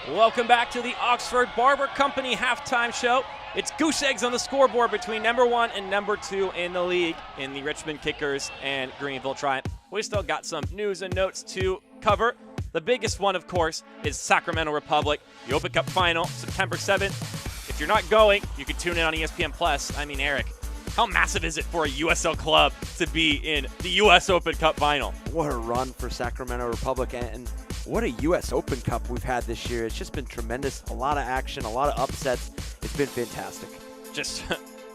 Welcome back to the Oxford Barber Company halftime show. It's goose eggs on the scoreboard between number 1 and number 2 in the league in the Richmond Kickers and Greenville Triumph. We still got some news and notes to cover. The biggest one, of course, is Sacramento Republic, the Open Cup final, September 7th. If you're not going, you can tune in on ESPN Plus. I mean, Eric, how massive is it for a USL club to be in the U.S. Open Cup final? What a run for Sacramento Republic, and what a U.S. Open Cup we've had this year. It's just been tremendous. A lot of action, a lot of upsets. It's been fantastic.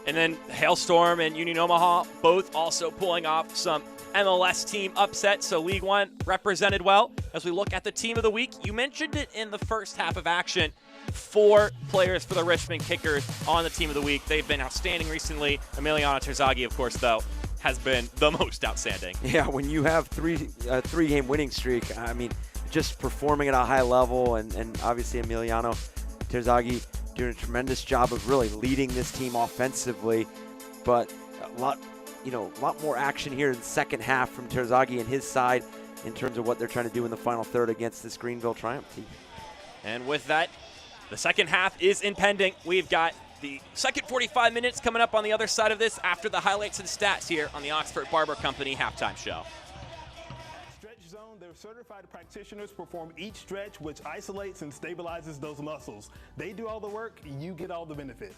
And then Hailstorm and Union Omaha both also pulling off some MLS team upsets, so League One represented well. As we look at the team of the week, you mentioned it in the first half of action. 4 players for the Richmond Kickers on the team of the week. They've been outstanding recently. Emiliano Terzaghi, of course, though, has been the most outstanding. Yeah, when you have three-game winning streak, I mean, just performing at a high level, and obviously Emiliano Terzaghi doing a tremendous job of really leading this team offensively, but a lot more action here in the second half from Terzaghi and his side in terms of what they're trying to do in the final third against this Greenville Triumph team. And with that, the second half is impending. We've got the second 45 minutes coming up on the other side of this after the highlights and stats here on the Oxford Barber Company halftime show. Stretch Zone, their certified practitioners perform each stretch, which isolates and stabilizes those muscles. They do all the work, you get all the benefit.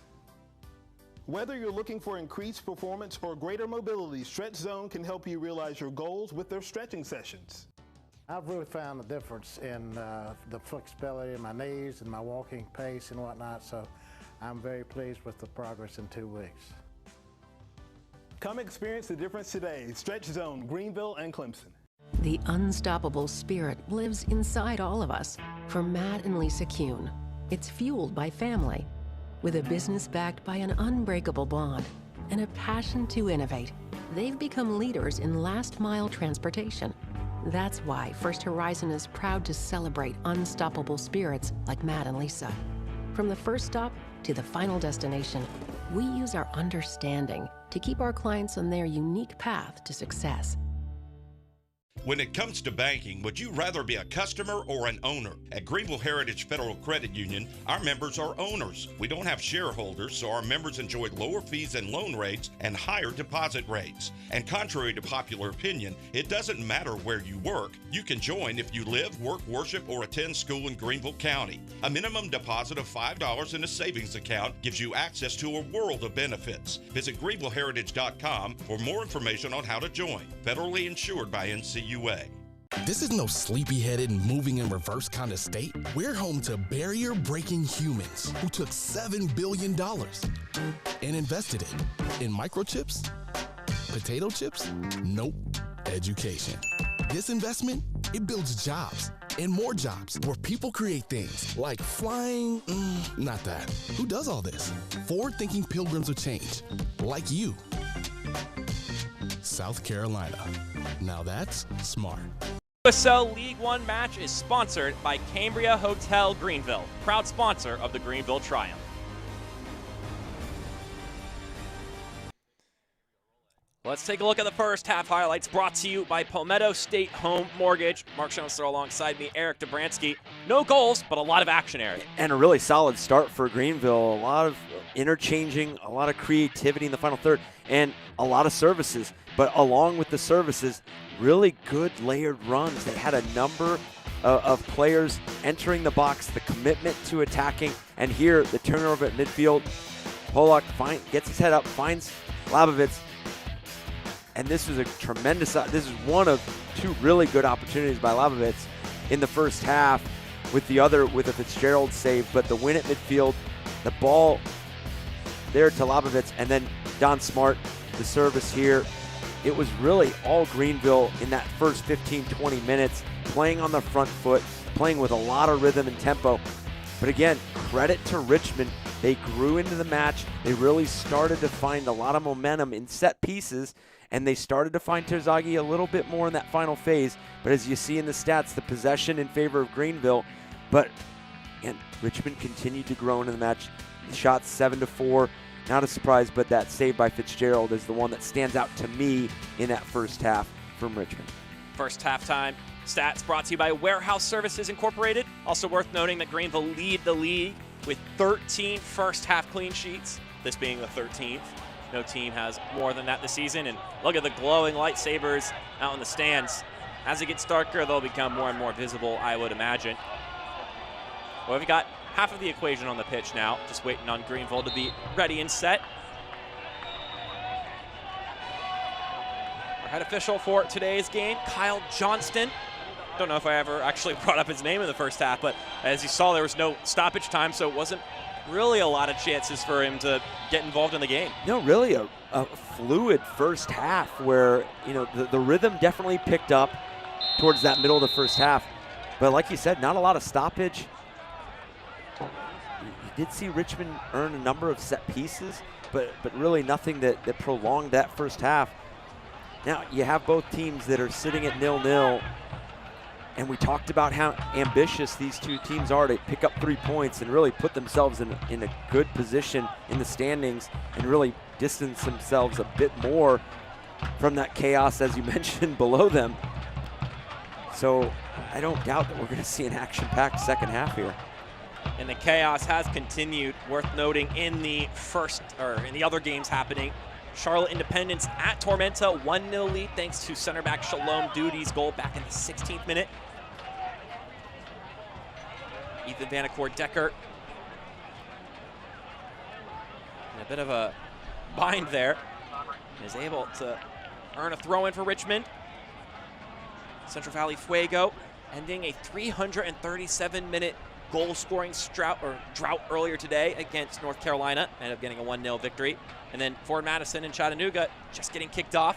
Whether you're looking for increased performance or greater mobility, Stretch Zone can help you realize your goals with their stretching sessions. I've really found a difference in the flexibility in my knees and my walking pace and whatnot, so I'm very pleased with the progress in 2 weeks. Come experience the difference today. Stretch Zone, Greenville and Clemson. The unstoppable spirit lives inside all of us. For Matt and Lisa Kuhn, it's fueled by family, with a business backed by an unbreakable bond and a passion to innovate. They've become leaders in last-mile transportation. That's why First Horizon is proud to celebrate unstoppable spirits like Matt and Lisa. From the first stop to the final destination, we use our understanding to keep our clients on their unique path to success. When it comes to banking, would you rather be a customer or an owner? At Greenville Heritage Federal Credit Union, our members are owners. We don't have shareholders, so our members enjoy lower fees and loan rates and higher deposit rates. And contrary to popular opinion, it doesn't matter where you work. You can join if you live, work, worship, or attend school in Greenville County. A minimum deposit of $5 in a savings account gives you access to a world of benefits. Visit greenvilleheritage.com for more information on how to join. Federally insured by NCUA. This is no sleepy-headed, moving in reverse kind of state. We're home to barrier-breaking humans who took $7 billion and invested it in microchips, potato chips, nope, education. This investment, it builds jobs and more jobs where people create things like flying, not that. Who does all this? Forward-thinking pilgrims of change, like you. South Carolina. Now that's smart. USL League One match is sponsored by Cambria Hotel Greenville, proud sponsor of the Greenville Triumph. Let's take a look at the first half highlights brought to you by Palmetto State Home Mortgage. Mark Schoenster alongside me, Eric Dobransky. No goals, but a lot of action, Eric. And a really solid start for Greenville. A lot of interchanging, a lot of creativity in the final third, and a lot of services. But along with the services, really good layered runs. They had a number of players entering the box, the commitment to attacking, and here the turnover at midfield. Polak gets his head up, finds Labovitz, and this was a tremendous, this is one of 2 really good opportunities by Labovitz in the first half with a Fitzgerald save, but the win at midfield, the ball there to Labovitz, and then Don Smart, the service here. It was really all Greenville in that first 15-20 minutes, playing on the front foot, playing with a lot of rhythm and tempo. But again, credit to Richmond. They grew into the match. They really started to find a lot of momentum in set pieces, and they started to find Terzaghi a little bit more in that final phase. But as you see in the stats, the possession in favor of Greenville. But and Richmond continued to grow into the match. Shots 7-4. Not a surprise, but that save by Fitzgerald is the one that stands out to me in that first half from Richmond. First halftime Stats brought to you by Warehouse Services Incorporated. Also worth noting that Greenville lead the league with 13 first-half clean sheets, this being the 13th. No team has more than that this season. And look at the glowing lightsabers out in the stands. As it gets darker, they'll become more and more visible, I would imagine. Well, we've got half of the equation on the pitch now, just waiting on Greenville to be ready and set. Our head official for today's game, Kyle Johnston. Don't know if I ever actually brought up his name in the first half, but as you saw, there was no stoppage time, so it wasn't really a lot of chances for him to get involved in the game. No, really a fluid first half where, you know, the rhythm definitely picked up towards that middle of the first half. But like you said, not a lot of stoppage. You did see Richmond earn a number of set pieces, but really nothing that prolonged that first half. Now, you have both teams that are sitting at 0-0, and we talked about how ambitious these two teams are to pick up 3 points and really put themselves in a good position in the standings and really distance themselves a bit more from that chaos, as you mentioned, below them. So I don't doubt that we're going to see an action-packed second half here. And the chaos has continued. Worth noting in the other games happening, Charlotte Independence at Tormenta, 1-0 lead thanks to center back Shalom Duty's goal back in the 16th minute. Ethan Vanacore Decker in a bit of a bind there, and is able to earn a throw-in for Richmond. Central Valley Fuego ending a 337-minute goal-scoring drought earlier today against North Carolina. Ended up getting a 1-0 victory. And then Ford Madison and Chattanooga just getting kicked off.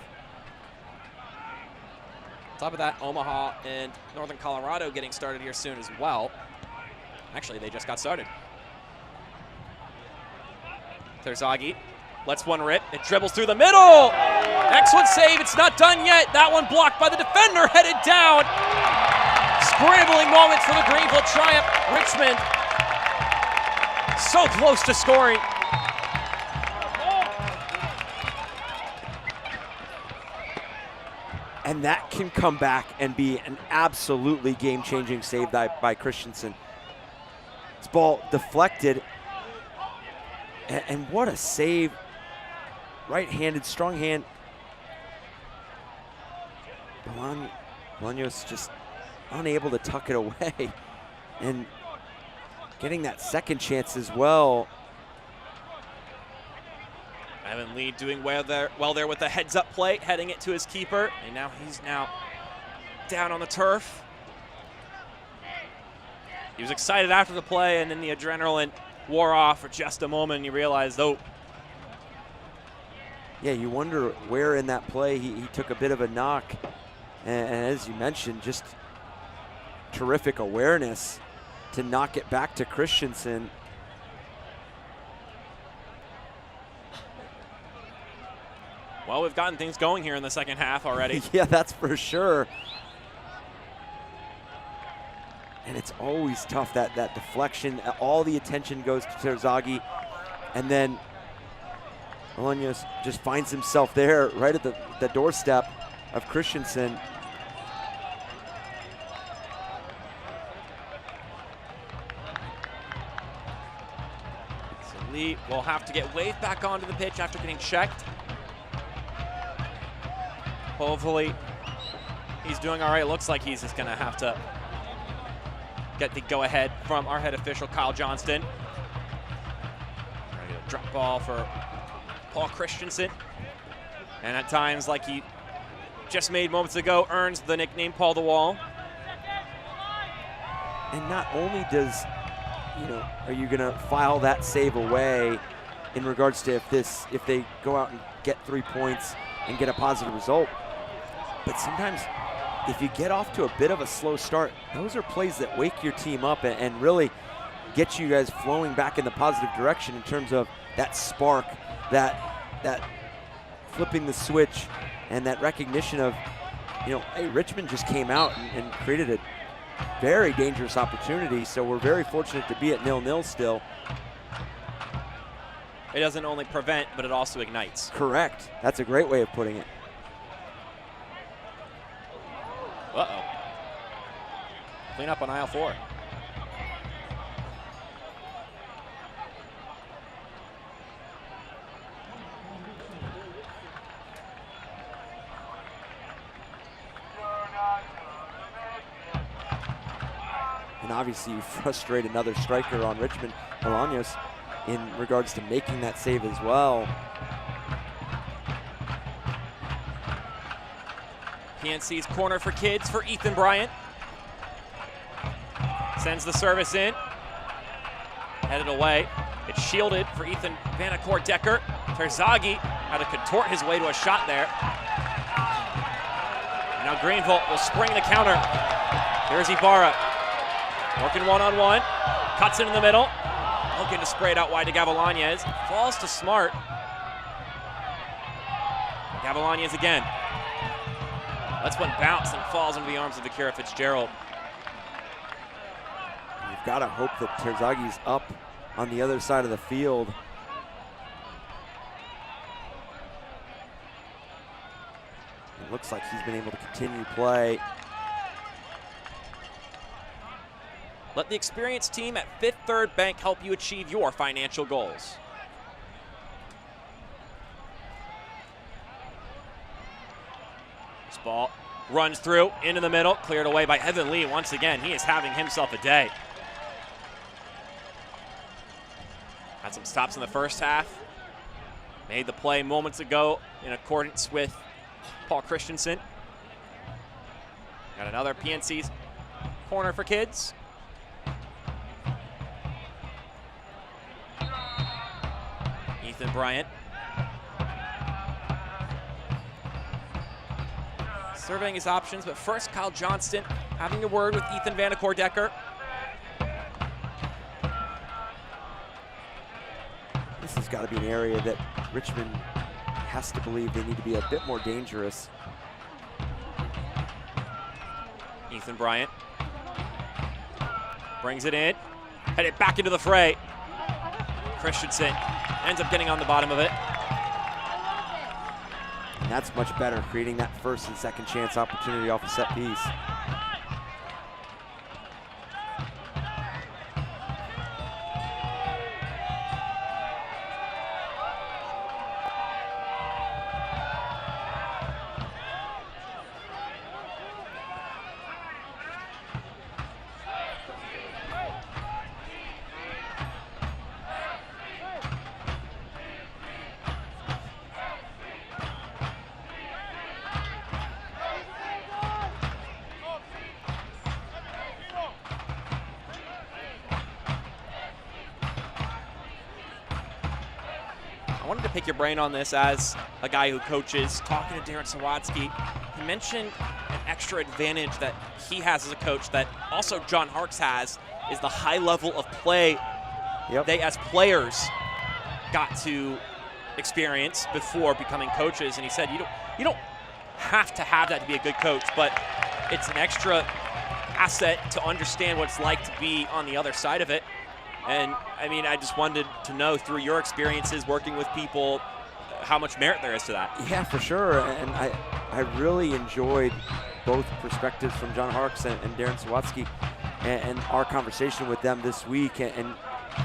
On top of that, Omaha and Northern Colorado getting started here soon as well. Actually, they just got started. Terzaghi lets one rip. It dribbles through the middle. Excellent save. It's not done yet. That one blocked by the defender, headed down. Scrambling moment for the Greenville Triumph. Richmond so close to scoring. And that can come back and be an absolutely game-changing save by Christensen. This ball deflected, and what a save. Right-handed, strong hand. Bolaños just unable to tuck it away. And getting that second chance as well. Evan Lee doing well there with the heads-up play, heading it to his keeper. And now he's down on the turf. He was excited after the play, and then the adrenaline wore off for just a moment, and you realized, oh. Yeah, you wonder where in that play he took a bit of a knock. And as you mentioned, just terrific awareness to knock it back to Christensen. Well, we've gotten things going here in the second half already. Yeah, that's for sure. And it's always tough, that deflection. All the attention goes to Terzaghi. And then Bolaños just finds himself there right at the doorstep of Christensen. So Lee will have to get waved back onto the pitch after getting checked. Hopefully he's doing all right. Looks like he's just going to have to get the go-ahead from our head official, Kyle Johnston. Trying to get a drop ball for Paul Christensen. And at times, like he just made moments ago, earns the nickname Paul the Wall. And not only does, are you going to file that save away in regards to if they go out and get 3 points and get a positive result, but sometimes if you get off to a bit of a slow start, those are plays that wake your team up and really get you guys flowing back in the positive direction in terms of that spark, that flipping the switch, and that recognition of, hey, Richmond just came out and created a very dangerous opportunity, so we're very fortunate to be at 0-0 still. It doesn't only prevent, but it also ignites. Correct. That's a great way of putting it. Uh-oh. Clean up on aisle 4. And obviously you frustrate another striker on Richmond, Bolaños, in regards to making that save as well. PNC's corner for kids for Ethan Bryant. Sends the service in. Headed away. It's shielded for Ethan Vanacore-Decker. Terzaghi had to contort his way to a shot there. Now Greenville will spring the counter. Here's Ibarra. Working one-on-one. Cuts it in the middle. Looking to spray it out wide to Gavilanes. Falls to Smart. Gavilanes again. That's one bounce and falls into the arms of Akira Fitzgerald. You've got to hope that Terzaghi's up on the other side of the field. It looks like he's been able to continue play. Let the experienced team at Fifth Third Bank help you achieve your financial goals. This ball runs through, into the middle, cleared away by Evan Lee once again. He is having himself a day. Had some stops in the first half. Made the play moments ago in accordance with Paul Christensen. Got another PNC's corner for kids. Ethan Bryant. Surveying his options, but first Kyle Johnston having a word with Ethan Vanacore-Decker. This has got to be an area that Richmond has to believe they need to be a bit more dangerous. Ethan Bryant brings it in, headed back into the fray. Christensen ends up getting on the bottom of it. And that's much better, creating that first and second chance opportunity off a set piece. I wanted to pick your brain on this as a guy who coaches. Talking to Darren Sawatsky, he mentioned an extra advantage that he has as a coach that also John Harkes has, is the high level of play they as players got to experience before becoming coaches. And he said, you don't have to have that to be a good coach, but it's an extra asset to understand what it's like to be on the other side of it. And I mean, I just wanted to know through your experiences working with people how much merit there is to that. Yeah, for sure. And I really enjoyed both perspectives from John Harkes and Darren Sawatsky and our conversation with them this week. And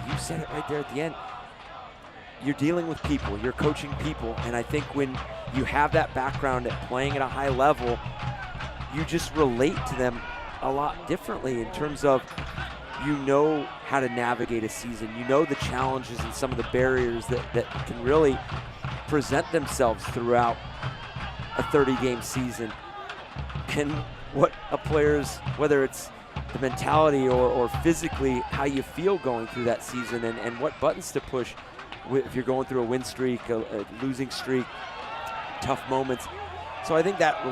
you said it right there at the end. You're dealing with people, you're coaching people. And I think when you have that background at playing at a high level, you just relate to them a lot differently in terms of, you know how to navigate a season. You know the challenges and some of the barriers that can really present themselves throughout a 30-game season. And what a player's, whether it's the mentality or physically, how you feel going through that season and what buttons to push if you're going through a win streak, a losing streak, tough moments. So I think that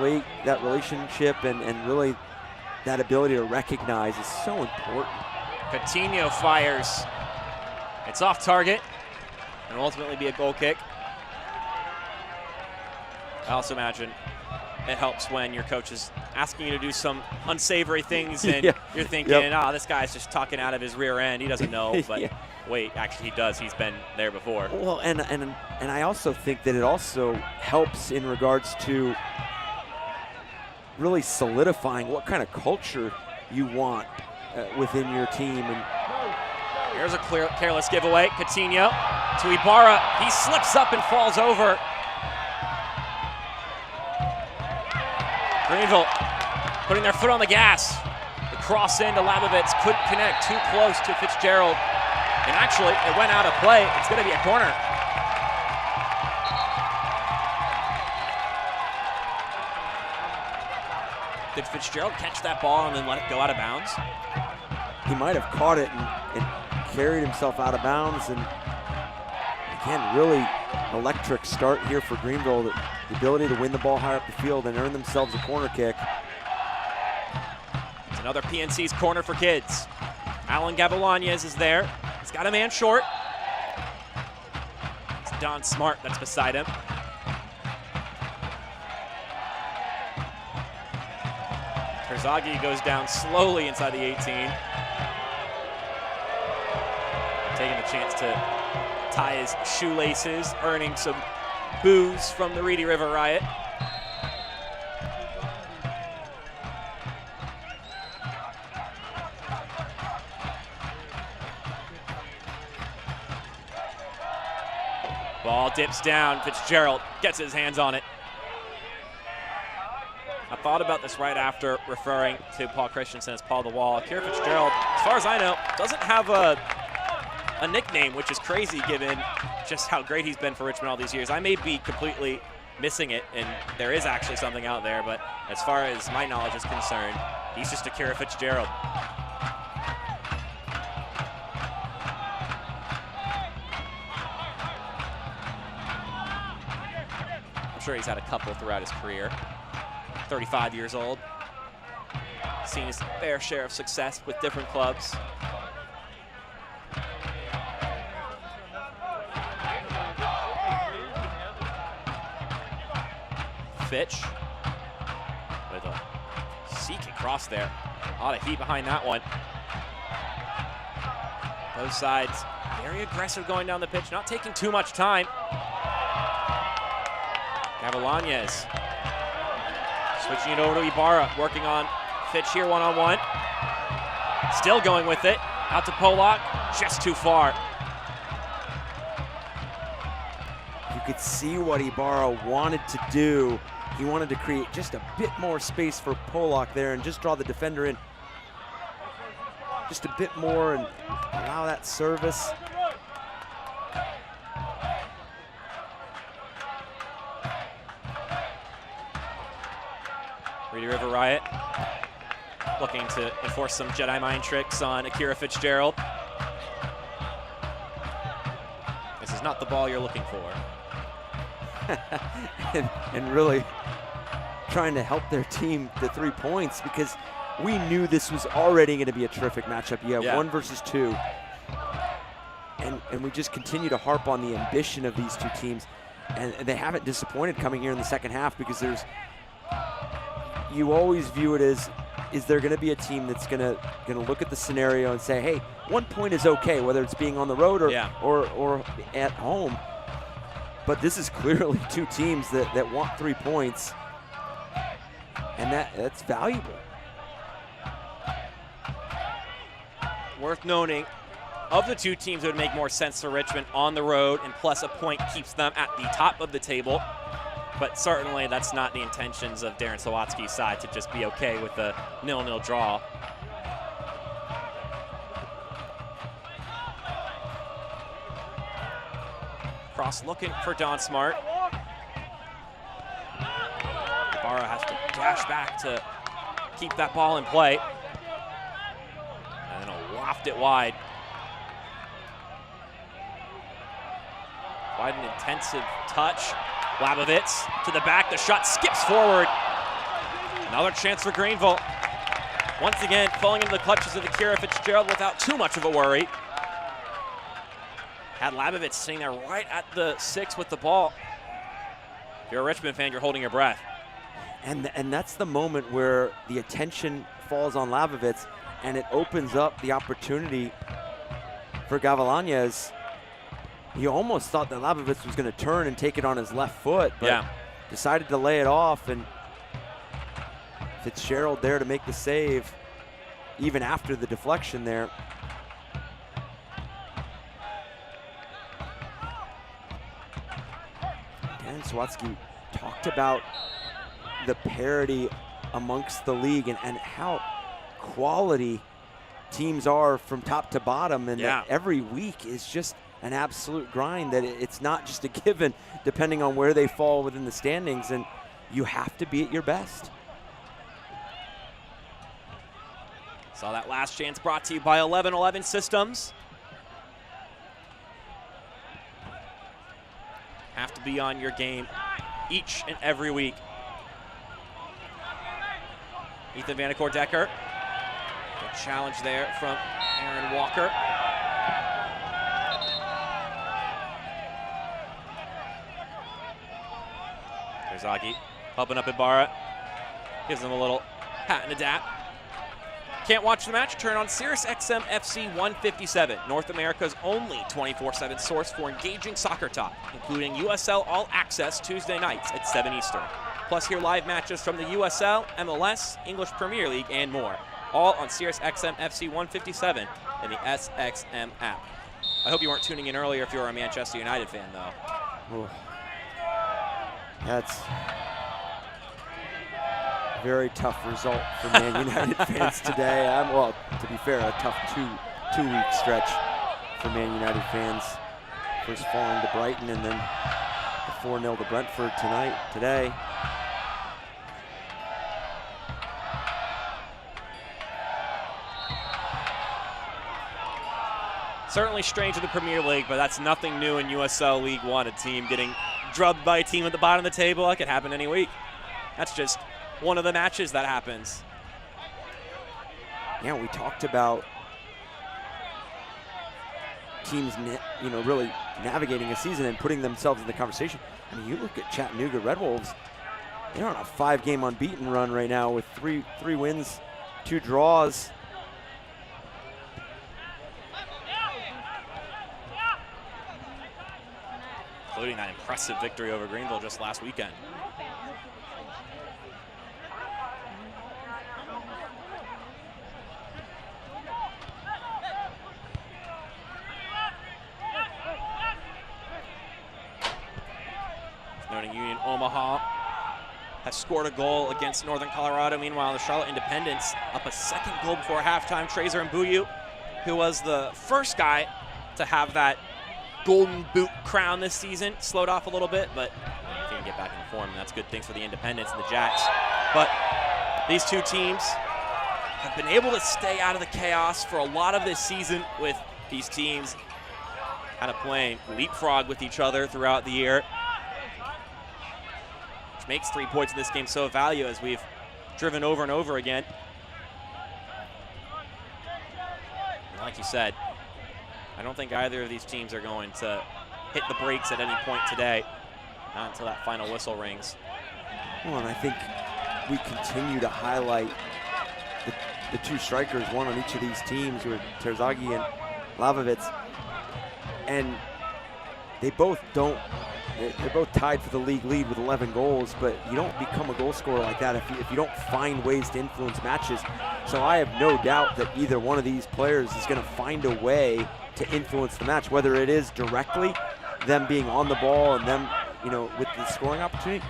relationship and really that ability to recognize is so important. Coutinho fires. It's off target and will ultimately be a goal kick. I also imagine it helps when your coach is asking you to do some unsavory things and you're thinking, this guy's just talking out of his rear end. He doesn't know, but wait, actually he does. He's been there before. Well, and I also think that it also helps in regards to really solidifying what kind of culture you want within your team. And here's a clear, careless giveaway. Coutinho to Ibarra. He slips up and falls over. Greenville putting their foot on the gas. The cross into Labovitz couldn't connect, too close to Fitzgerald. And actually, it went out of play. It's going to be a corner. Did Fitzgerald catch that ball and then let it go out of bounds? He might have caught it and carried himself out of bounds. And again, really electric start here for Greenville. The ability to win the ball higher up the field and earn themselves a corner kick. It's another PNC's corner for kids. Alan Gavilanes is there. He's got a man short. It's Don Smart that's beside him. Terzaghi goes down slowly inside the 18. Taking the chance to tie his shoelaces, earning some boos from the Reedy River Riot. Ball dips down. Fitzgerald gets his hands on it. I thought about this right after referring to Paul Christensen as Paul the Wall. Kira Fitzgerald, as far as I know, doesn't have a nickname, which is crazy given just how great he's been for Richmond all these years. I may be completely missing it, and there is actually something out there, but as far as my knowledge is concerned, he's just Kira Fitzgerald. I'm sure he's had a couple throughout his career. 35 years old, seen his fair share of success with different clubs. Fitch with a seek across there. A lot of heat behind that one. Both sides very aggressive going down the pitch, not taking too much time. Gavilanes switching it over to Ibarra, working on Fitch here one-on-one. Still going with it. Out to Polak, just too far. You could see what Ibarra wanted to do. He wanted to create just a bit more space for Polak there and just draw the defender in just a bit more and allow that service. Reedy River Riot looking to enforce some Jedi mind tricks on Akira Fitzgerald. This is not the ball you're looking for. and really trying to help their team to 3 points because we knew this was already going to be a terrific matchup. You have 1 versus 2. And we just continue to harp on the ambition of these two teams. And they haven't disappointed coming here in the second half because you always view it as, is there going to be a team that's going to look at the scenario and say, hey, 1 point is okay, whether it's being on the road or at home. But this is clearly two teams that want 3 points, and that's valuable. Worth noting, of the two teams, it would make more sense for Richmond on the road, and plus a point keeps them at the top of the table. But certainly that's not the intentions of Darren Sawatsky's side to just be okay with a 0-0 draw. Cross looking for Don Smart. Ibarra has to dash back to keep that ball in play. And then he'll waft it wide. Quite an intensive touch. Labovitz to the back, the shot skips forward. Another chance for Greenville. Once again, falling into the clutches of Akira Fitzgerald without too much of a worry. Had Labovitz sitting there right at the 6 with the ball. If you're a Richmond fan, you're holding your breath. And that's the moment where the attention falls on Labovitz and it opens up the opportunity for Gavilanes. You almost thought that Labovitz was going to turn and take it on his left foot, but decided to lay it off, and Fitzgerald there to make the save. even after the deflection there. Dan Swatsky talked about the parity amongst the league and how quality teams are from top to bottom, and that every week is just an absolute grind, that it's not just a given depending on where they fall within the standings, and you have to be at your best. Saw that last chance brought to you by 1111 Systems. Have to be on your game each and every week. Ethan Vanacore-Decker. Good challenge there from Aaron Walker. Terzaghi helping up Ibarra. Gives him a little pat and a dap. Can't watch the match? Turn on Sirius XM FC 157, North America's only 24/7 source for engaging soccer talk, including USL All Access Tuesday nights at 7 Eastern. Plus hear live matches from the USL, MLS, English Premier League, and more. All on Sirius XM FC 157 and the SXM app. I hope you weren't tuning in earlier if you're a Manchester United fan, though. Ooh. That's a very tough result for Man United fans today. Well, to be fair, a tough two-week stretch for Man United fans. First falling to Brighton and then the 4-0 to Brentford today. Certainly strange in the Premier League, but that's nothing new in USL League One. A team getting drubbed by a team at the bottom of the table, that could happen any week. That's just one of the matches that happens. Yeah, we talked about teams, really navigating a season and putting themselves in the conversation. I mean, you look at Chattanooga Red Wolves, they're on a 5-game unbeaten run right now with three wins, 2 draws. Including that impressive victory over Greenville just last weekend. Noting Union Omaha has scored a goal against Northern Colorado. Meanwhile, the Charlotte Independents up a second goal before halftime. Trazer Mbuyu, who was the first guy to have that Golden Boot crown this season, slowed off a little bit, but if he can get back in form, that's good things for the Independents and the Jacks. But these two teams have been able to stay out of the chaos for a lot of this season, with these teams kind of playing leapfrog with each other throughout the year, which makes 3 points in this game so of value, as we've driven over and over again. And like you said, I don't think either of these teams are going to hit the brakes at any point today, not until that final whistle rings. Well, and I think we continue to highlight the 2 strikers, one on each of these teams, who are Terzaghi and Lavovitz, and they're both tied for the league lead with 11 goals, but you don't become a goal scorer like that if you don't find ways to influence matches. So I have no doubt that either one of these players is going to find a way to influence the match, whether it is directly them being on the ball and them, with the scoring opportunity,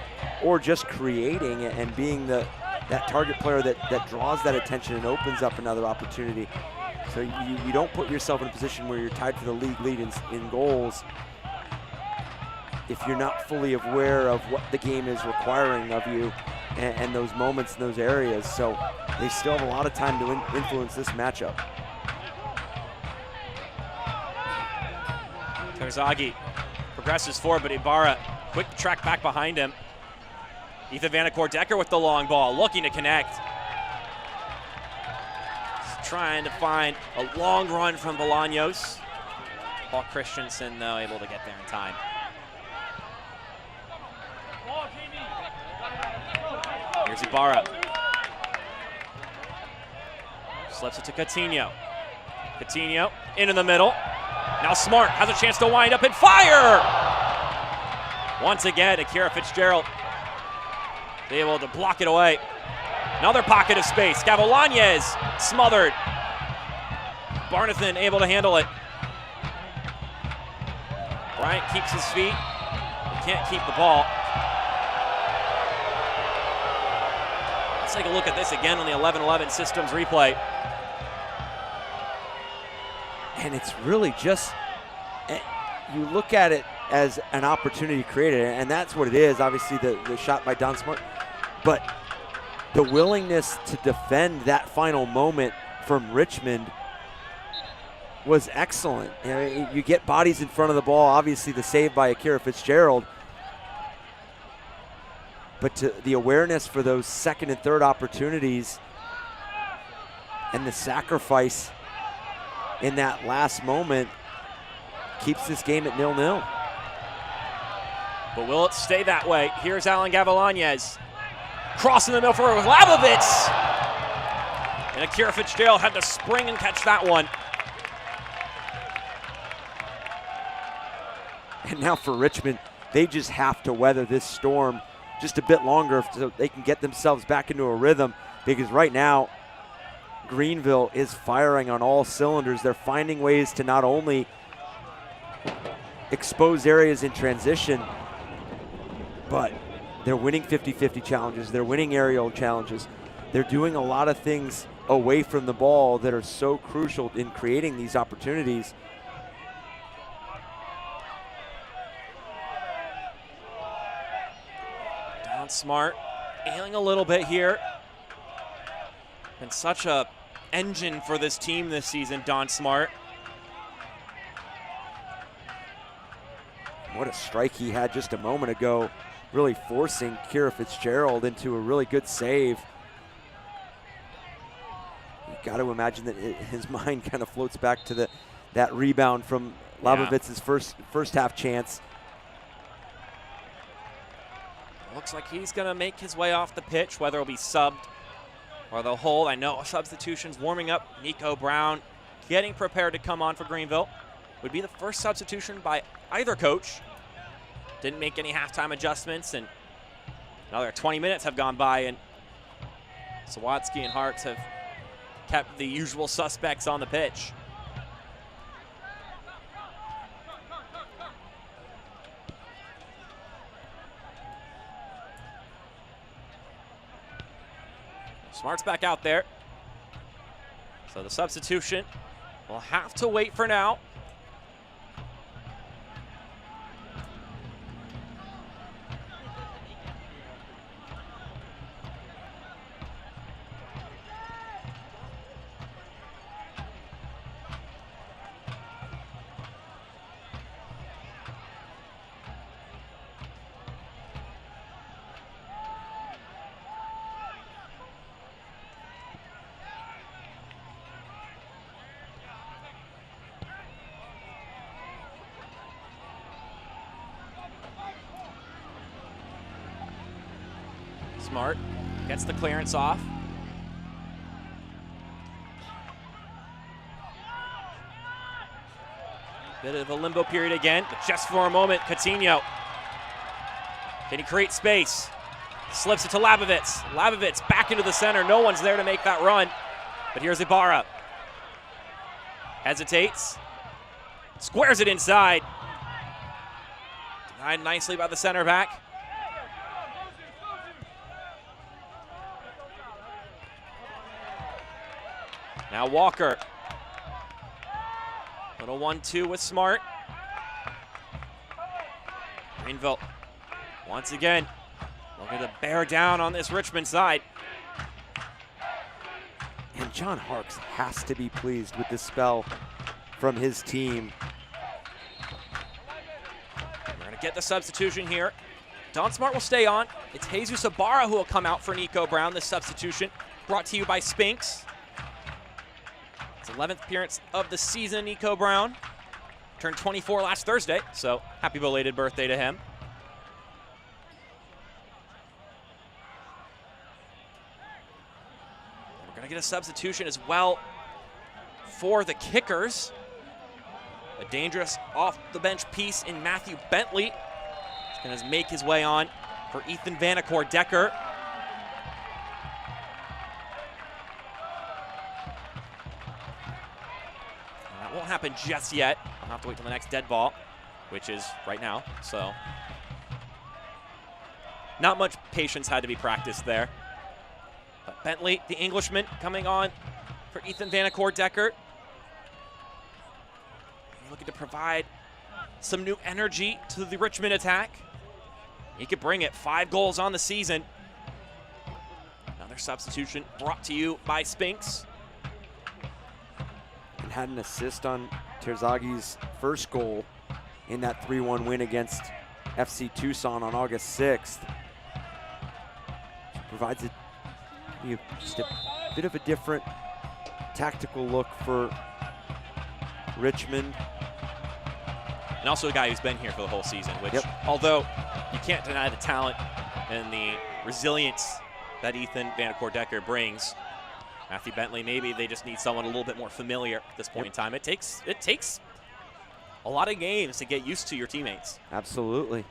or just creating and being that target player that draws that attention and opens up another opportunity. So you don't put yourself in a position where you're tied for the league lead in goals if you're not fully aware of what the game is requiring of you and those moments in those areas. So they still have a lot of time to influence this matchup. Terzaghi progresses forward, but Ibarra, quick track back behind him. Ethan Vanacore-Decker with the long ball, looking to connect. He's trying to find a long run from Bolaños. Paul Christensen, though, able to get there in time. Here's Ibarra. Slips it to Coutinho. Coutinho into the middle. Now Smart has a chance to wind up and fire! Once again, Akira Fitzgerald able to block it away. Another pocket of space. Gavilanes smothered. Barnathan able to handle it. Bryant keeps his feet. He can't keep the ball. Let's take a look at this again on the 11-11 systems replay. And it's really just, you look at it as an opportunity created, and that's what it is. Obviously the shot by Don Smart, but the willingness to defend that final moment from Richmond was excellent. You get bodies in front of the ball, obviously the save by Akira Fitzgerald, but the awareness for those second and third opportunities and the sacrifice in that last moment keeps this game at 0-0. But will it stay that way? Here's Alan Gavilanes. Crossing the middle for Labovitz. And Akira Fitzgerald had to spring and catch that one. And now for Richmond, they just have to weather this storm just a bit longer so they can get themselves back into a rhythm, because right now Greenville is firing on all cylinders. They're finding ways to not only expose areas in transition, but they're winning 50-50 challenges. They're winning aerial challenges. They're doing a lot of things away from the ball that are so crucial in creating these opportunities. Don Smart ailing a little bit here. And such a engine for this team this season, Don Smart. What a strike he had just a moment ago, really forcing Kira Fitzgerald into a really good save. You got to imagine that his mind kind of floats back to that rebound from Labovitz's first half chance. Looks like he's going to make his way off the pitch, whether it'll be subbed or they'll hold. I know substitutions warming up. Nico Brown getting prepared to come on for Greenville. Would be the first substitution by either coach. Didn't make any halftime adjustments, and another 20 minutes have gone by, and Sawatsky and Hartz have kept the usual suspects on the pitch. Smart's back out there. So the substitution will have to wait for now. Smart gets the clearance off. Bit of a limbo period again, but just for a moment, Coutinho. Can he create space? Slips it to Labovitz. Labovitz back into the center. No one's there to make that run, but here's Ibarra. Hesitates. Squares it inside. Denied nicely by the center back. Now Walker. Little 1-2 with Smart. Greenville, once again, looking to bear down on this Richmond side. And John Harkes has to be pleased with this spell from his team. We're going to get the substitution here. Don Smart will stay on. It's Jesus Ibarra who will come out for Nico Brown. This substitution brought to you by Spinks. His 11th appearance of the season, Nico Brown. Turned 24 last Thursday, so happy belated birthday to him. We're going to get a substitution as well for the kickers. A dangerous off-the-bench piece in Matthew Bentley. He's going to make his way on for Ethan Vanacore Decker. happen just yet. I'll have to wait till the next dead ball, which is right now. So not much patience had to be practiced there. But Bentley, the Englishman, coming on for Ethan Vanacore-Decker. Looking to provide some new energy to the Richmond attack. He could bring it. 5 goals on the season. Another substitution brought to you by Spinks. And had an assist on Terzagi's first goal in that 3-1 win against FC Tucson on August 6th. Provides just a bit of a different tactical look for Richmond. And also a guy who's been here for the whole season, which, although you can't deny the talent and the resilience that Ethan Vanacore-Decker brings, Matthew Bentley, maybe they just need someone a little bit more familiar at this point in time. It takes a lot of games to get used to your teammates. Absolutely.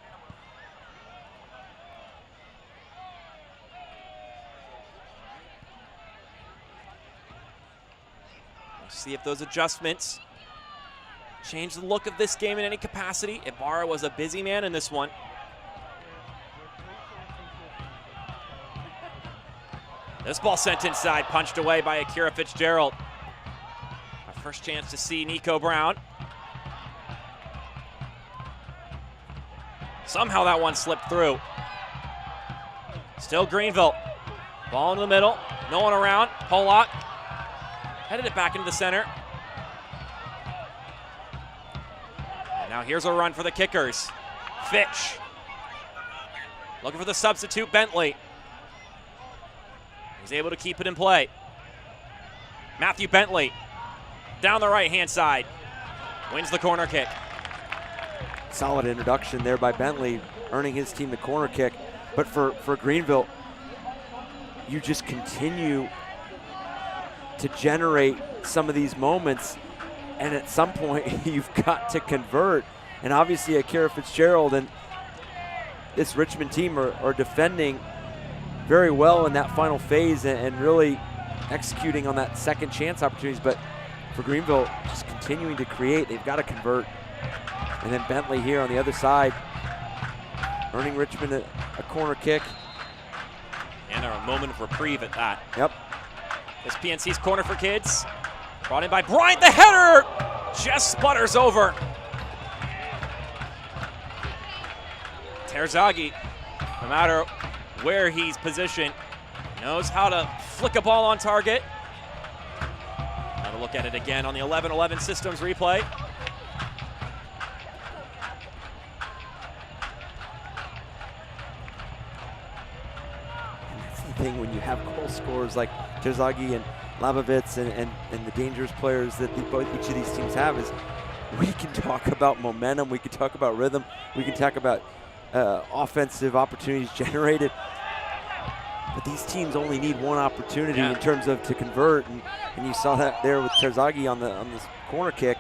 Let's see if those adjustments change the look of this game in any capacity. Ibarra was a busy man in this one. This ball sent inside, punched away by Akira Fitzgerald. Our first chance to see Nico Brown. Somehow that one slipped through. Still Greenville. Ball in the middle, no one around. Pollock headed it back into the center. And now here's a run for the kickers. Fitch. Looking for the substitute, Bentley. He's able to keep it in play. Matthew Bentley down the right-hand side. Wins the corner kick. Solid introduction there by Bentley, earning his team the corner kick. But for Greenville, you just continue to generate some of these moments, and at some point you've got to convert. And obviously Akira Fitzgerald and this Richmond team are defending very well in that final phase and really executing on that second chance opportunities. But for Greenville, just continuing to create, they've got to convert. And then Bentley here on the other side, earning Richmond a corner kick. And a moment of reprieve at that. Yep. This PNC's corner for kids. Brought in by Bryant, the header just sputters over. Terzaghi, no matter where he's positioned, knows how to flick a ball on target. Have a look at it again on the 11-11 systems replay. Thing when you have goal scorers like Terzaghi and Labovitz and the dangerous players that each of these teams have is we can talk about momentum, we can talk about rhythm, we can talk about offensive opportunities generated, but these teams only need one opportunity in terms of to convert, and you saw that there with Terzaghi on this corner kick.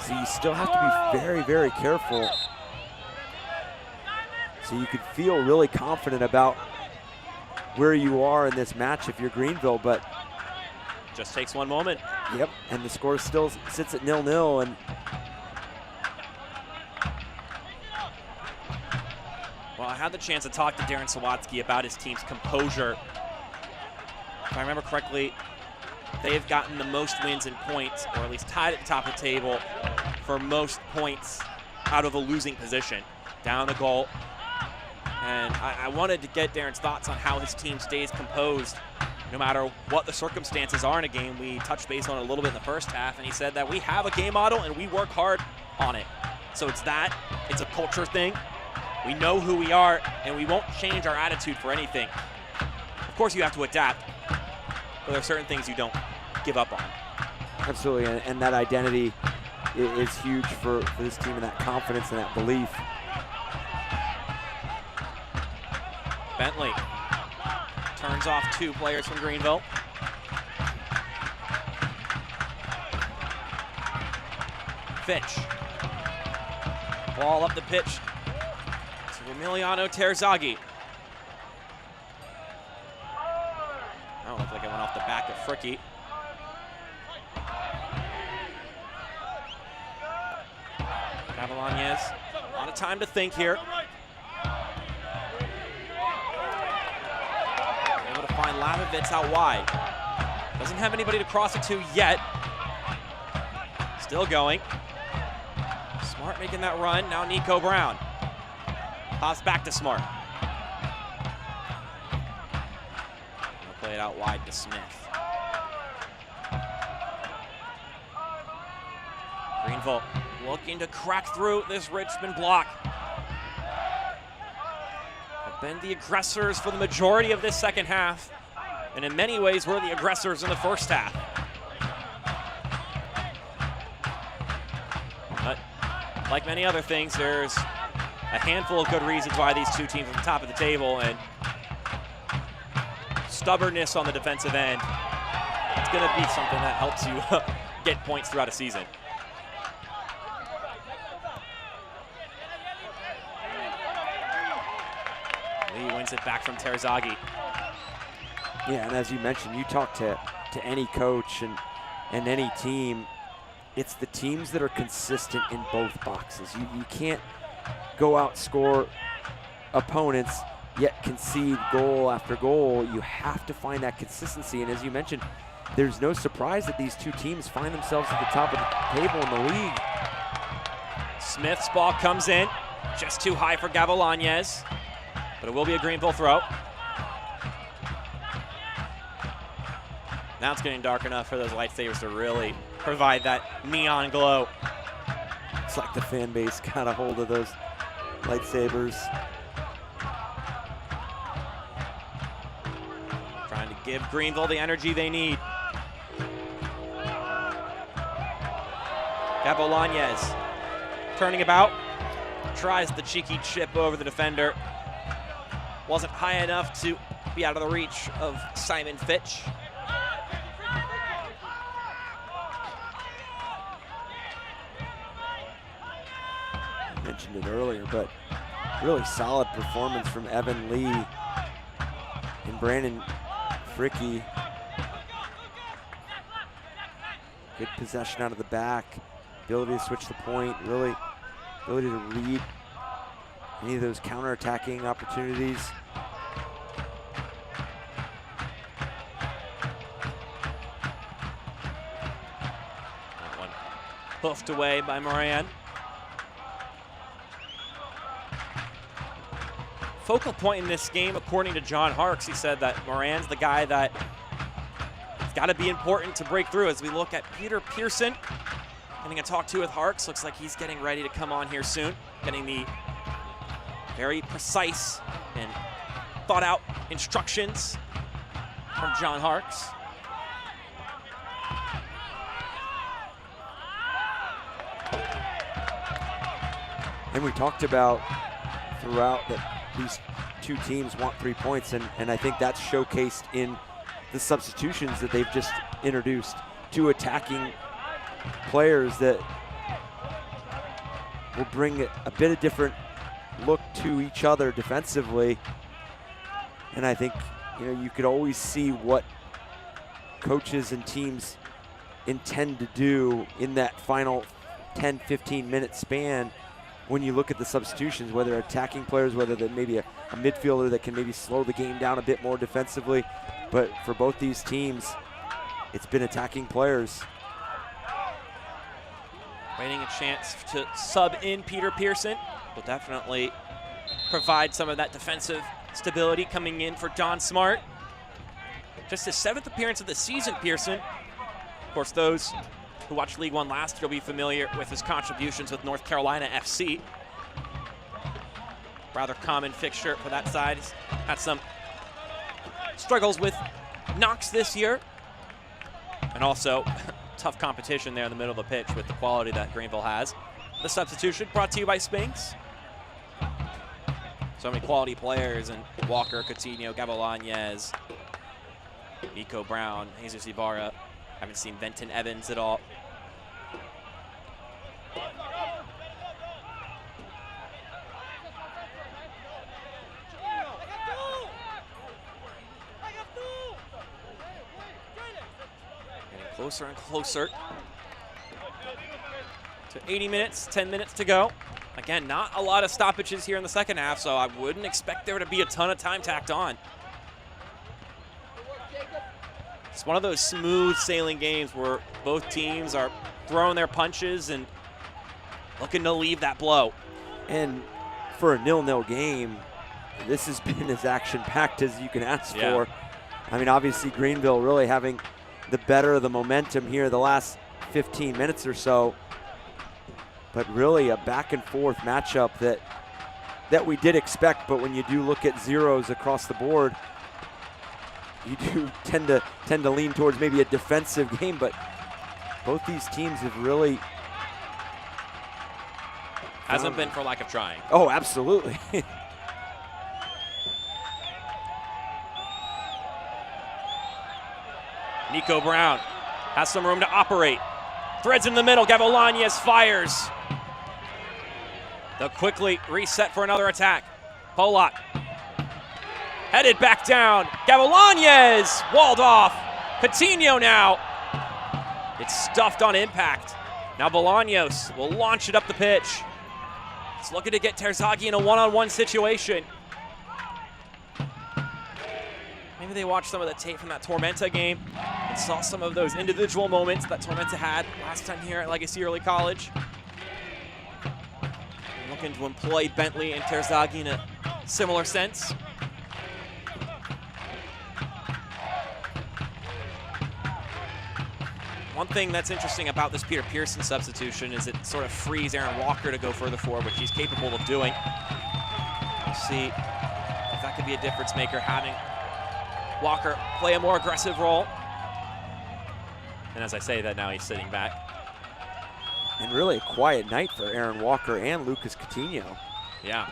So you still have to be very, very careful. So you could feel really confident about where you are in this match if you're Greenville, but just takes one moment. Yep, and the score still sits at 0-0. And well, I had the chance to talk to Darren Sawatsky about his team's composure. If I remember correctly, they have gotten the most wins and points, or at least tied at the top of the table for most points out of a losing position. Down the goal. And I wanted to get Darren's thoughts on how his team stays composed no matter what the circumstances are in a game. We touched base on it a little bit in the first half, and he said that we have a game model and we work hard on it. So it's a culture thing. We know who we are, and we won't change our attitude for anything. Of course, you have to adapt, but there are certain things you don't give up on. Absolutely, and that identity is huge for this team, and that confidence and that belief. Bentley turns off 2 players from Greenville. Fitch. Ball up the pitch to Emiliano Terzaghi. Oh, looked like it went off the back of Fricke. Gavilanes, a lot of time to think here. Able to find Lavovitz out wide. Doesn't have anybody to cross it to yet. Still going. Smart making that run. Now Nico Brown. Pass back to Smart. He'll play it out wide to Smith. Greenville looking to crack through this Richmond block. Have been the aggressors for the majority of this second half, and in many ways were the aggressors in the first half. But like many other things, there's a handful of good reasons why these two teams are at the top of the table, and stubbornness on the defensive end, it's going to be something that helps you get points throughout a season. Lee wins it back from Terzaghi. Yeah, and as you mentioned, you talk to any coach and any team, it's the teams that are consistent in both boxes. You can't go outscore opponents yet concede goal after goal. You have to find that consistency, and as you mentioned, there's no surprise that these two teams find themselves at the top of the table in the league. Smith's ball comes in, just too high for Gavilanes, but it will be a Greenville throw. Now it's getting dark enough for those lightsabers to really provide that neon glow. It's like the fan base got a hold of those lightsabers. Trying to give Greenville the energy they need. Gavilanes turning about, tries the cheeky chip over the defender. Wasn't high enough to be out of the reach of Simon Fitch. I mentioned it earlier, but really solid performance from Evan Lee and Brandon Fricky. Good possession out of the back, ability to switch the point, really ability to read any of those counter-attacking opportunities. That one hoofed away by Moran. Focal point in this game, according to John Harkes, he said that Moran's the guy that it's got to be important to break through. As we look at Peter Pearson, getting a talk to with Harkes, looks like he's getting ready to come on here soon, getting the very precise and thought out instructions from John Harkes. And we talked about throughout that these two teams want 3 points, and I think that's showcased in the substitutions that they've just introduced. Two attacking players that will bring a bit of different look to each other defensively. And I think, you could always see what coaches and teams intend to do in that final 10-15 minute span when you look at the substitutions, whether attacking players, whether that maybe a midfielder that can maybe slow the game down a bit more defensively. But for both these teams, it's been attacking players. Waiting a chance to sub in Peter Pearson. Will definitely provide some of that defensive stability coming in for Don Smart. Just his 7th appearance of the season, Pearson. Of course, those who watched League One last year will be familiar with his contributions with North Carolina FC. Rather common fixture for that side. He's had some struggles with knocks this year. And also tough competition there in the middle of the pitch with the quality that Greenville has. The substitution brought to you by Spinks. So many quality players, and Walker, Coutinho, Gavilanes, Nico Brown, Jesus Ibarra. Haven't seen Venton Evans at all. Getting closer and closer to 80 minutes, 10 minutes to go. Again, not a lot of stoppages here in the second half, so I wouldn't expect there to be a ton of time tacked on. It's one of those smooth sailing games where both teams are throwing their punches and looking to leave that blow. And for a 0-0 game, this has been as action-packed as you can ask for. I mean, obviously Greenville really having the better of the momentum here the last 15 minutes or so. But really a back-and-forth matchup that we did expect, but when you do look at zeros across the board, you do tend to lean towards maybe a defensive game, but both these teams have really hasn't been for lack of trying. Oh, absolutely. Nico Brown has some room to operate. Threads in the middle, Gavilanes fires. They'll quickly reset for another attack. Polak headed back down. Gavilanes walled off. Coutinho now. It's stuffed on impact. Now Bolaños will launch it up the pitch. He's looking to get Terzaghi in a one-on-one situation. Maybe they watched some of the tape from that Tormenta game and saw some of those individual moments that Tormenta had last time here at Legacy Early College. Looking to employ Bentley and Terzaghi in a similar sense. One thing that's interesting about this Peter Pearson substitution is it sort of frees Aaron Walker to go further forward, which he's capable of doing. We'll see if that could be a difference maker, having Walker play a more aggressive role. And as I say that, now he's sitting back. And really a quiet night for Aaron Walker and Lucas Coutinho. Yeah.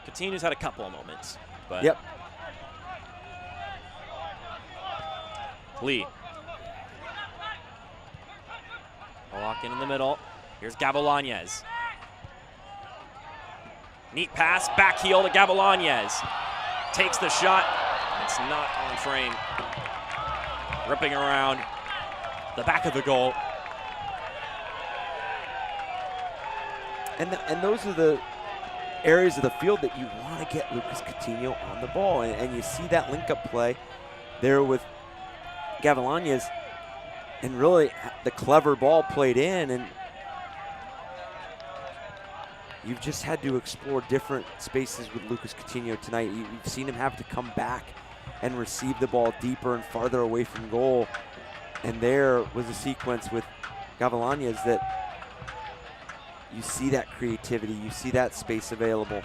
Coutinho's had a couple of moments, but yep. Lee. Polak in the middle. Here's Gavilanes. Neat pass, back heel to Gavilanes. Takes the shot. It's not on frame. Ripping around the back of the goal. And those are the areas of the field that you want to get Lucas Coutinho on the ball. And you see that link-up play there with Gavilanes, and really the clever ball played in, and you've just had to explore different spaces with Lucas Coutinho tonight. You've seen him have to come back and receive the ball deeper and farther away from goal. And there was a sequence with Gavilanes that you see that creativity, you see that space available.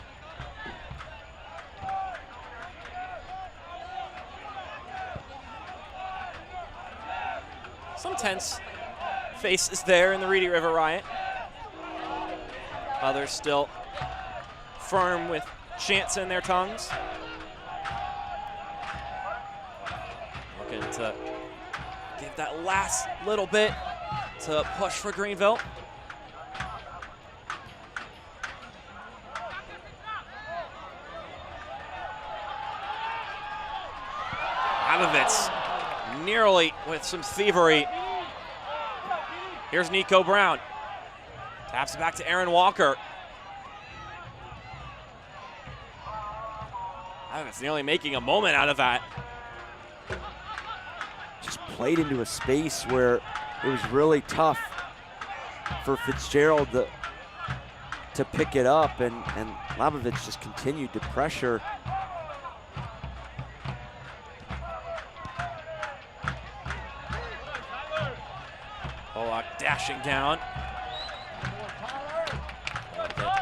Some tense faces there in the Reedy River Riot. Others still firm with chants in their tongues. Looking to give that last little bit to push for Greenville. Abovitz nearly with some thievery. Here's Nico Brown. Taps it back to Aaron Walker. Abovitz nearly making a moment out of that. Just played into a space where it was really tough for Fitzgerald to pick it up, and Labovitz just continued to pressure. Polak dashing down.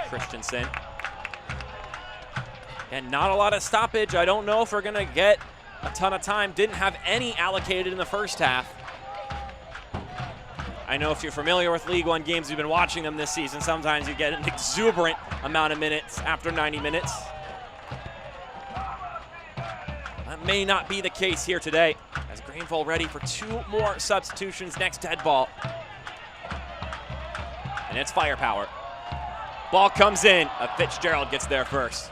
Christensen. And not a lot of stoppage. I don't know if we're gonna get a ton of time. Didn't have any allocated in the first half. I know if you're familiar with League One games, you've been watching them this season, sometimes you get an exuberant amount of minutes after 90 minutes. That may not be the case here today, as Greenville ready for 2 more substitutions next dead ball. And it's firepower. Ball comes in. Fitzgerald gets there first.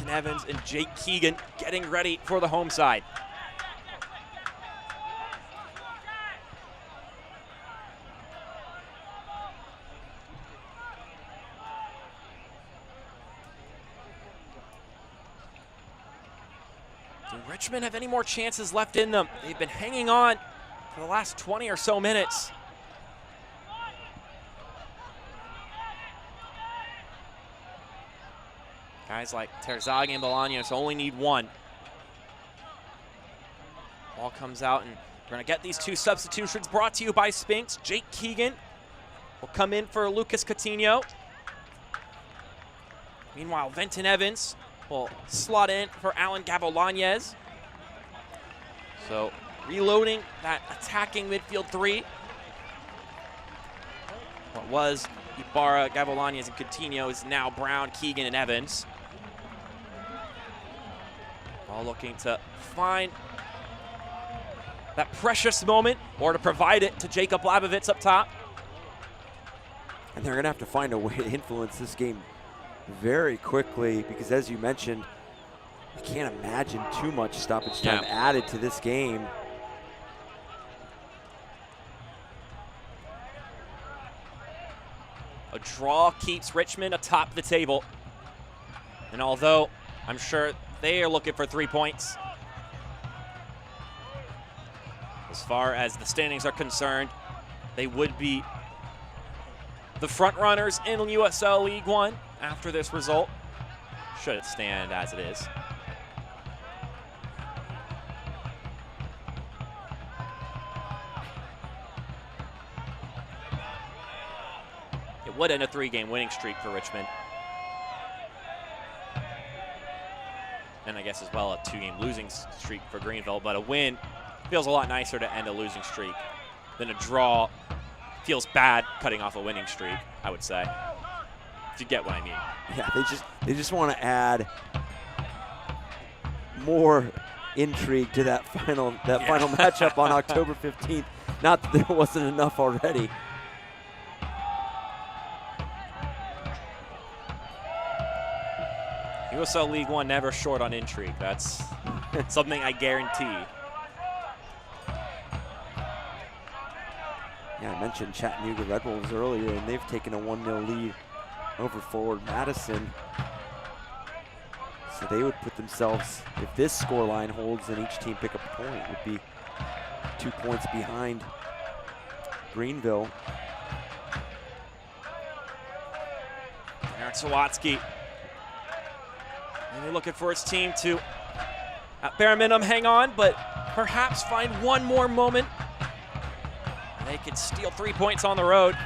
Venton Evans and Jake Keegan getting ready for the home side. Do Richmond have any more chances left in them? They've been hanging on for the last 20 or so minutes. Guys like Terzaghi and Bolaños only need one. Ball comes out, and we're going to get these two substitutions brought to you by Spinks. Jake Keegan will come in for Lucas Coutinho. Meanwhile, Venton Evans will slot in for Alan Gabolañez. So reloading that attacking midfield three. What was Ibarra, Gabolañez, and Coutinho is now Brown, Keegan, and Evans. All looking to find that precious moment or to provide it to Jacob Labovitz up top. And they're going to have to find a way to influence this game very quickly because, as you mentioned, I can't imagine too much stoppage time added to this game. A draw keeps Richmond atop the table. And although I'm sure they are looking for 3 points, as far as the standings are concerned, they would be the front runners in USL League One after this result, should it stand as it is. It would end a 3-game winning streak for Richmond. And I guess as well a 2-game losing streak for Greenville, but a win feels a lot nicer to end a losing streak than a draw. Feels bad cutting off a winning streak, I would say. If you get what I mean. Yeah, they just want to add more intrigue to that final matchup on October 15th. Not that there wasn't enough already. USL League One never short on intrigue. That's something I guarantee. Yeah, I mentioned Chattanooga Red Wolves earlier, and they've taken a 1-0 lead over Forward Madison. So they would put themselves, if this scoreline holds and each team pick up a point, would be 2 points behind Greenville. Eric Sawatsky. Maybe looking for his team to, at bare minimum, hang on, but perhaps find one more moment. They could steal 3 points on the road.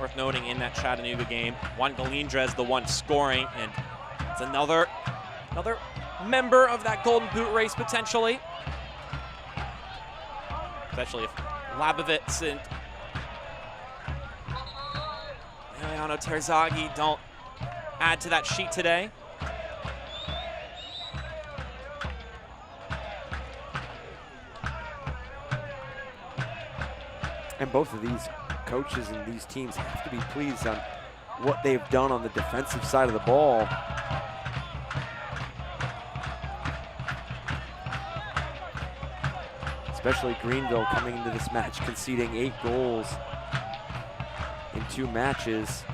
Worth noting in that Chattanooga game, Juan Galindrez the one scoring, and it's another member of that Golden Boot race potentially. Especially if Labovitz and Emiliano Terzaghi don't add to that sheet today. And both of these coaches and these teams have to be pleased on what they've done on the defensive side of the ball. Especially Greenville coming into this match conceding 8 goals in 2 matches.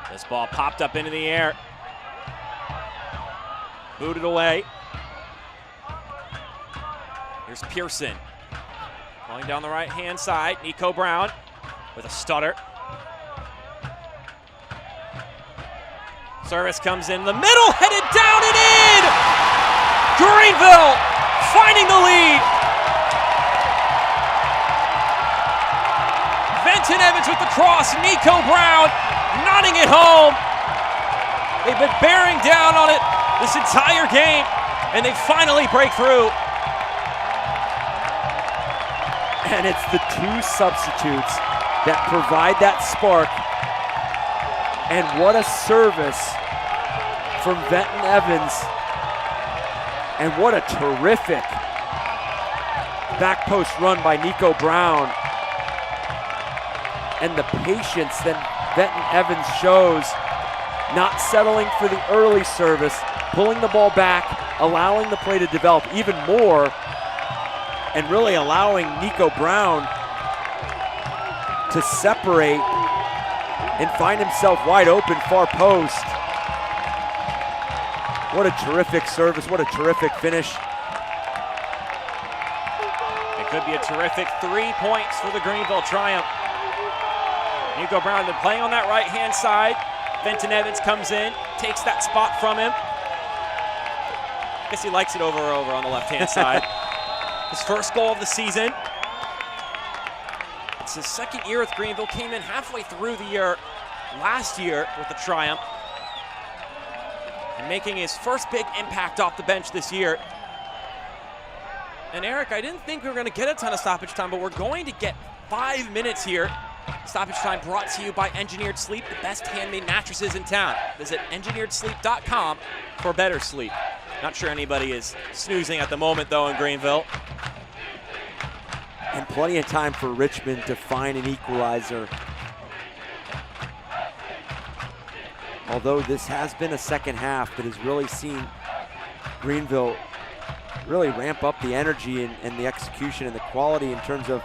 This ball popped up into the air. Booted away. Here's Pearson. Going down the right-hand side, Nico Brown with a stutter. Service comes in the middle, headed down and in! Greenville finding the lead. Venton Evans with the cross, Nico Brown knotting it home. They've been bearing down on it this entire game, and they finally break through. And it's the two substitutes that provide that spark. And what a service from Venton Evans. And what a terrific back post run by Nico Brown. And the patience that Venton Evans shows, not settling for the early service, pulling the ball back, allowing the play to develop even more, and really allowing Nico Brown to separate and find himself wide open far post. What a terrific service, what a terrific finish. It could be a terrific 3 points for the Greenville Triumph. Nico Brown been playing on that right-hand side. Venton Evans comes in, takes that spot from him. I guess he likes it over on the left-hand side. His first goal of the season. It's his second year with Greenville, came in halfway through the year last year with the Triumph, and making his first big impact off the bench this year. And Eric, I didn't think we were going to get a ton of stoppage time, but we're going to get 5 minutes here. Stoppage time brought to you by Engineered Sleep, the best handmade mattresses in town. Visit engineeredsleep.com for better sleep. Not sure anybody is snoozing at the moment, though, in Greenville. And plenty of time for Richmond to find an equalizer. Although this has been a second half that has really seen Greenville really ramp up the energy and the execution and the quality in terms of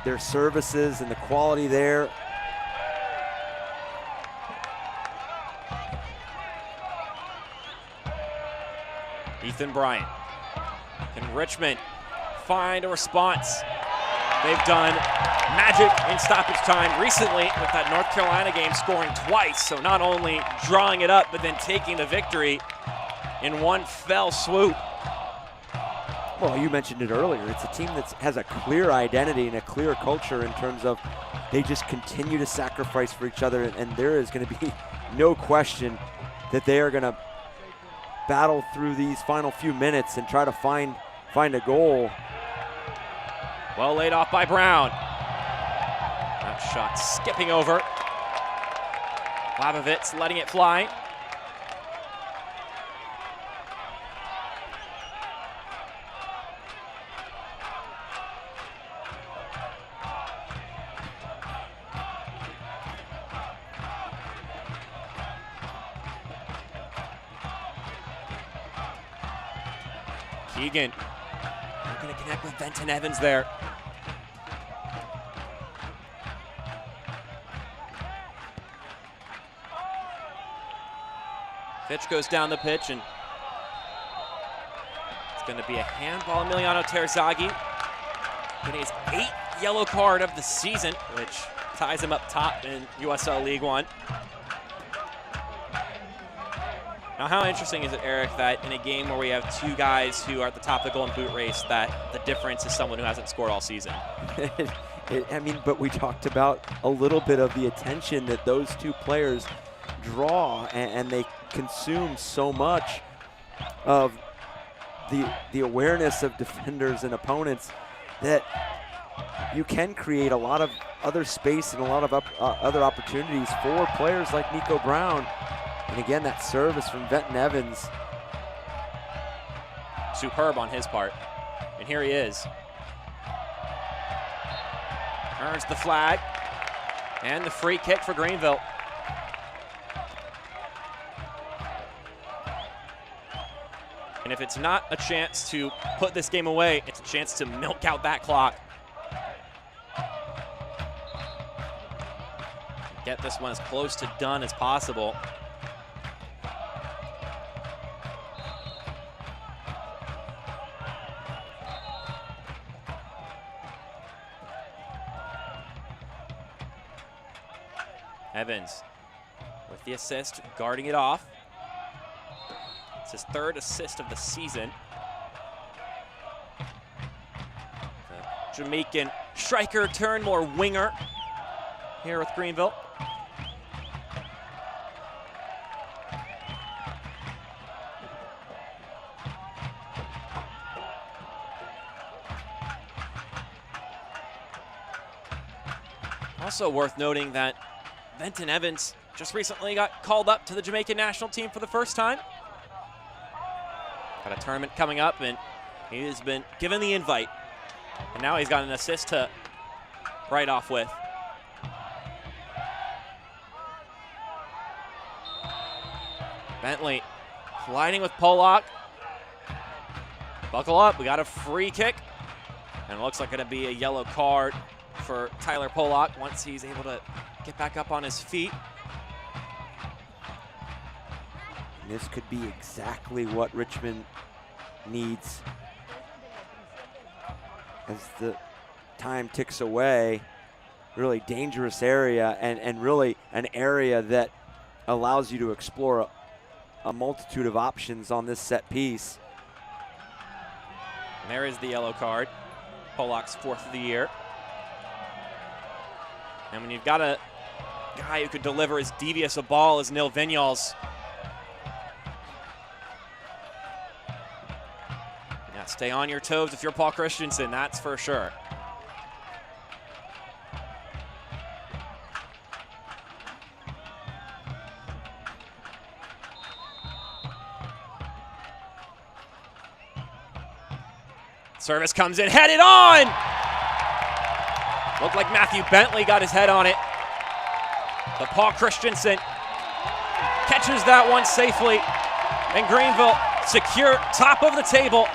their services and the quality there. Ethan Bryant. Can Richmond find a response? They've done magic in stoppage time recently with that North Carolina game, scoring twice. So not only drawing it up, but then taking the victory in one fell swoop. Well, you mentioned it earlier. It's a team that has a clear identity and a clear culture in terms of they just continue to sacrifice for each other, and there is going to be no question that they are going to battle through these final few minutes and try to find a goal. Well laid off by Brown. That shot skipping over. Labovitz letting it fly. Keegan not going to connect with Venton Evans there. Fitch goes down the pitch, and it's going to be a handball. Emiliano Terzaghi getting his 8th yellow card of the season, which ties him up top in USL League One. Now, how interesting is it, Eric, that in a game where we have two guys who are at the top of the Golden Boot race, that the difference is someone who hasn't scored all season? I mean, but we talked about a little bit of the attention that those two players draw, and they consume so much of the awareness of defenders and opponents that you can create a lot of other space and a lot of other opportunities for players like Nico Brown. And again, that service from Venton Evans. Superb on his part. And here he is. Earns the flag. And the free kick for Greenville. And if it's not a chance to put this game away, it's a chance to milk out that clock. Get this one as close to done as possible. Evans with the assist, guarding it off. It's his 3rd assist of the season. The Jamaican striker turned more winger here with Greenville. Also worth noting that Venton Evans just recently got called up to the Jamaican national team for the first time. Got a tournament coming up, and he has been given the invite. And now he's got an assist to right off with. Bentley colliding with Pollock. Buckle up, we got a free kick. And it looks like it'll be a yellow card for Tyler Pollock once he's able to get back up on his feet. And this could be exactly what Richmond needs as the time ticks away. Really dangerous area, and really an area that allows you to explore a multitude of options on this set piece. And there is the yellow card. Pollock's 4th of the year. And when you've got a guy who could deliver as devious a ball as Neil Vignals, yeah, stay on your toes if you're Paul Christensen, that's for sure. Service comes in, headed on! Looked like Matthew Bentley got his head on it. But Paul Christensen catches that one safely. And Greenville secure top of the table.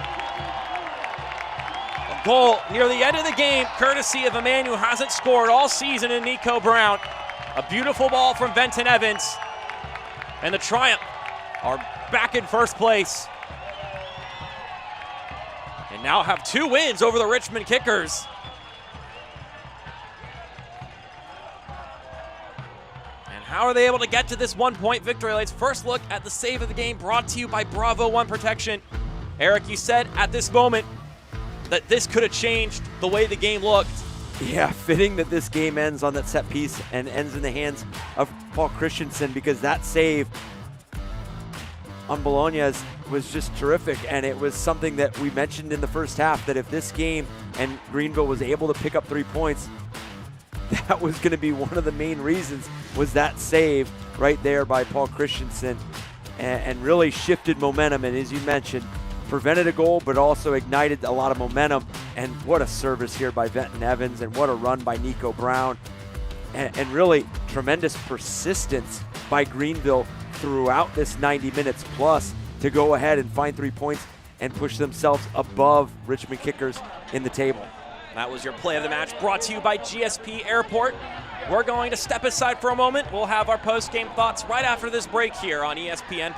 A goal near the end of the game, courtesy of a man who hasn't scored all season in Nico Brown. A beautiful ball from Venton Evans. And the Triumph are back in first place. And now have 2 wins over the Richmond Kickers. And how are they able to get to this 1-point victory? Let's first look at the save of the game brought to you by Bravo One Protection. Eric, you said at this moment that this could have changed the way the game looked. Yeah, fitting that this game ends on that set piece and ends in the hands of Paul Christensen, because that save on Bologna's was just terrific, and it was something that we mentioned in the first half, that if this game and Greenville was able to pick up 3 points, that was going to be one of the main reasons, was that save right there by Paul Christensen, and really shifted momentum, and as you mentioned, prevented a goal but also ignited a lot of momentum. And what a service here by Venton Evans, and what a run by Nico Brown, and really tremendous persistence by Greenville throughout this 90 minutes plus to go ahead and find 3 points and push themselves above Richmond Kickers in the table. That was your play of the match, brought to you by GSP Airport. We're going to step aside for a moment. We'll have our post-game thoughts right after this break here on ESPN+.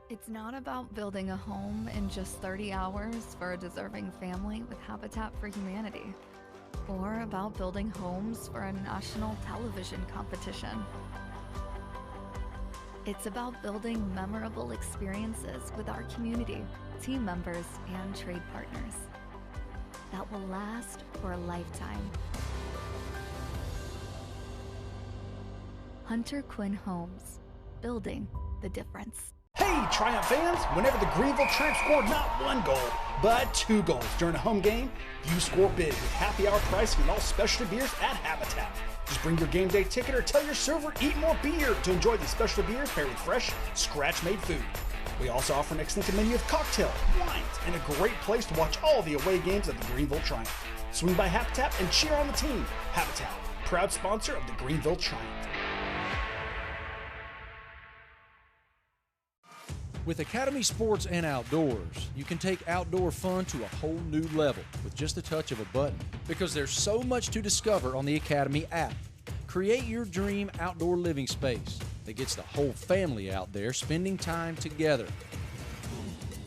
It's not about building a home in just 30 hours for a deserving family with Habitat for Humanity, or about building homes for a national television competition. It's about building memorable experiences with our community, team members, and trade partners that will last for a lifetime. Hunter Quinn Homes, building the difference. Hey, Triumph fans! Whenever the Greenville Triumph score not 1 goal, but 2 goals during a home game, you score big with happy hour pricing and all specialty beers at Habitat. Just bring your game day ticket or tell your server eat more beer to enjoy these special beers paired with fresh, scratch-made food. We also offer an extensive menu of cocktails, wines, and a great place to watch all the away games of the Greenville Triumph. Swing by Habitat and cheer on the team. Habitat, proud sponsor of the Greenville Triumph. With Academy Sports and Outdoors, you can take outdoor fun to a whole new level with just a touch of a button, because there's so much to discover on the Academy app. Create your dream outdoor living space that gets the whole family out there spending time together.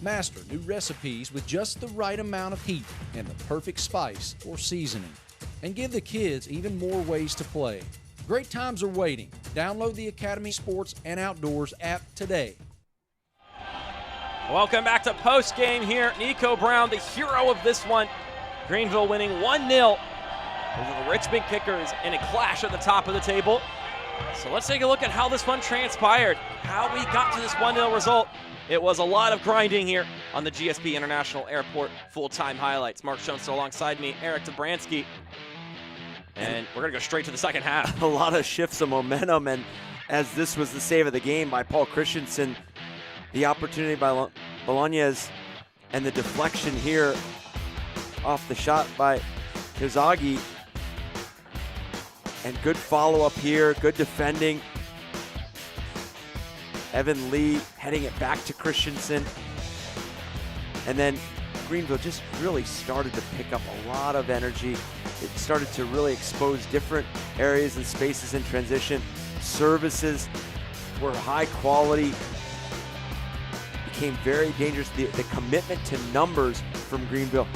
Master new recipes with just the right amount of heat and the perfect spice or seasoning. And give the kids even more ways to play. Great times are waiting. Download the Academy Sports and Outdoors app today. Welcome back to post-game here. Nico Brown, the hero of this one. Greenville winning 1-0 over the Richmond Kickers in a clash at the top of the table. So let's take a look at how this one transpired, how we got to this 1-0 result. It was a lot of grinding here. on the GSP International Airport full-time highlights. Mark Schoenster alongside me, Eric Dobransky. And we're going to go straight to the second half. A lot of shifts of momentum, and as this was the save of the game by Paul Christensen, the opportunity by Bolognese and the deflection here off the shot by Kazagi. And good follow-up here, good defending. Evan Lee heading it back to Christensen. And then Greenville just really started to pick up a lot of energy. It started to really expose different areas and spaces in transition. Services were high quality, became very dangerous. The commitment to numbers from Greenville.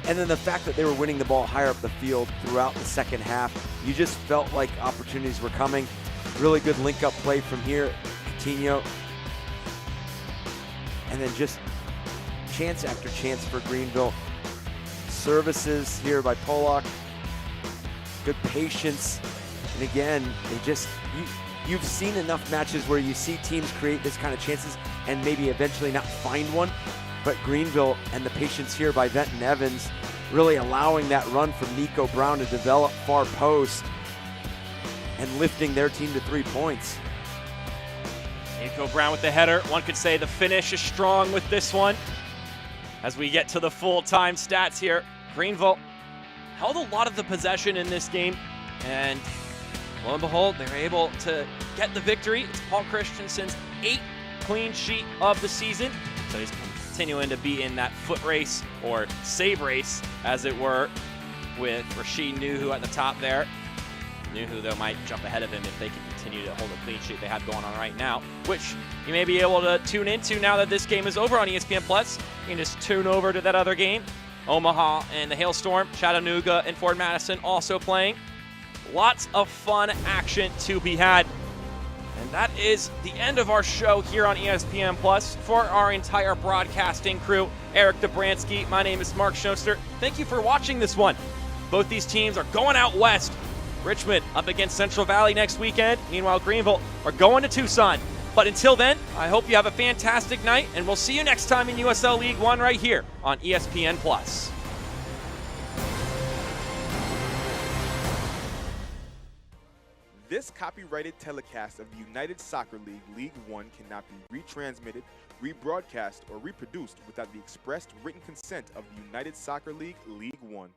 And then the fact that they were winning the ball higher up the field throughout the second half, you just felt like opportunities were coming. Really good link-up play from here, Coutinho. And then just chance after chance for Greenville. Services here by Polak. Good patience. And again, they just, you've seen enough matches where you see teams create this kind of chances and maybe eventually not find one. But Greenville and the patience here by Venton Evans really allowing that run from Nico Brown to develop far post and lifting their team to 3 points. Nico Brown with the header. One could say the finish is strong with this one. As we get to the full-time stats here, Greenville held a lot of the possession in this game, and lo and behold, they're able to get the victory. It's Paul Christensen's 8th clean sheet of the season, so he's continuing to be in that foot race, or save race, as it were, with Rashid Nuhu at the top there. Nuhu, though, might jump ahead of him if they can continue to hold a clean sheet they have going on right now, which you may be able to tune into now that this game is over on ESPN+. You can just tune over to that other game. Omaha and the Hailstorm, Chattanooga and Ford Madison also playing. Lots of fun action to be had. And that is the end of our show here on ESPN+. For our entire broadcasting crew, Eric Dobransky, my name is Mark Schoenster. Thank you for watching this one. Both these teams are going out west. Richmond up against Central Valley next weekend. Meanwhile, Greenville are going to Tucson. But until then, I hope you have a fantastic night, and we'll see you next time in USL League One right here on ESPN+. This copyrighted telecast of the United Soccer League League One cannot be retransmitted, rebroadcast, or reproduced without the expressed written consent of the United Soccer League League One.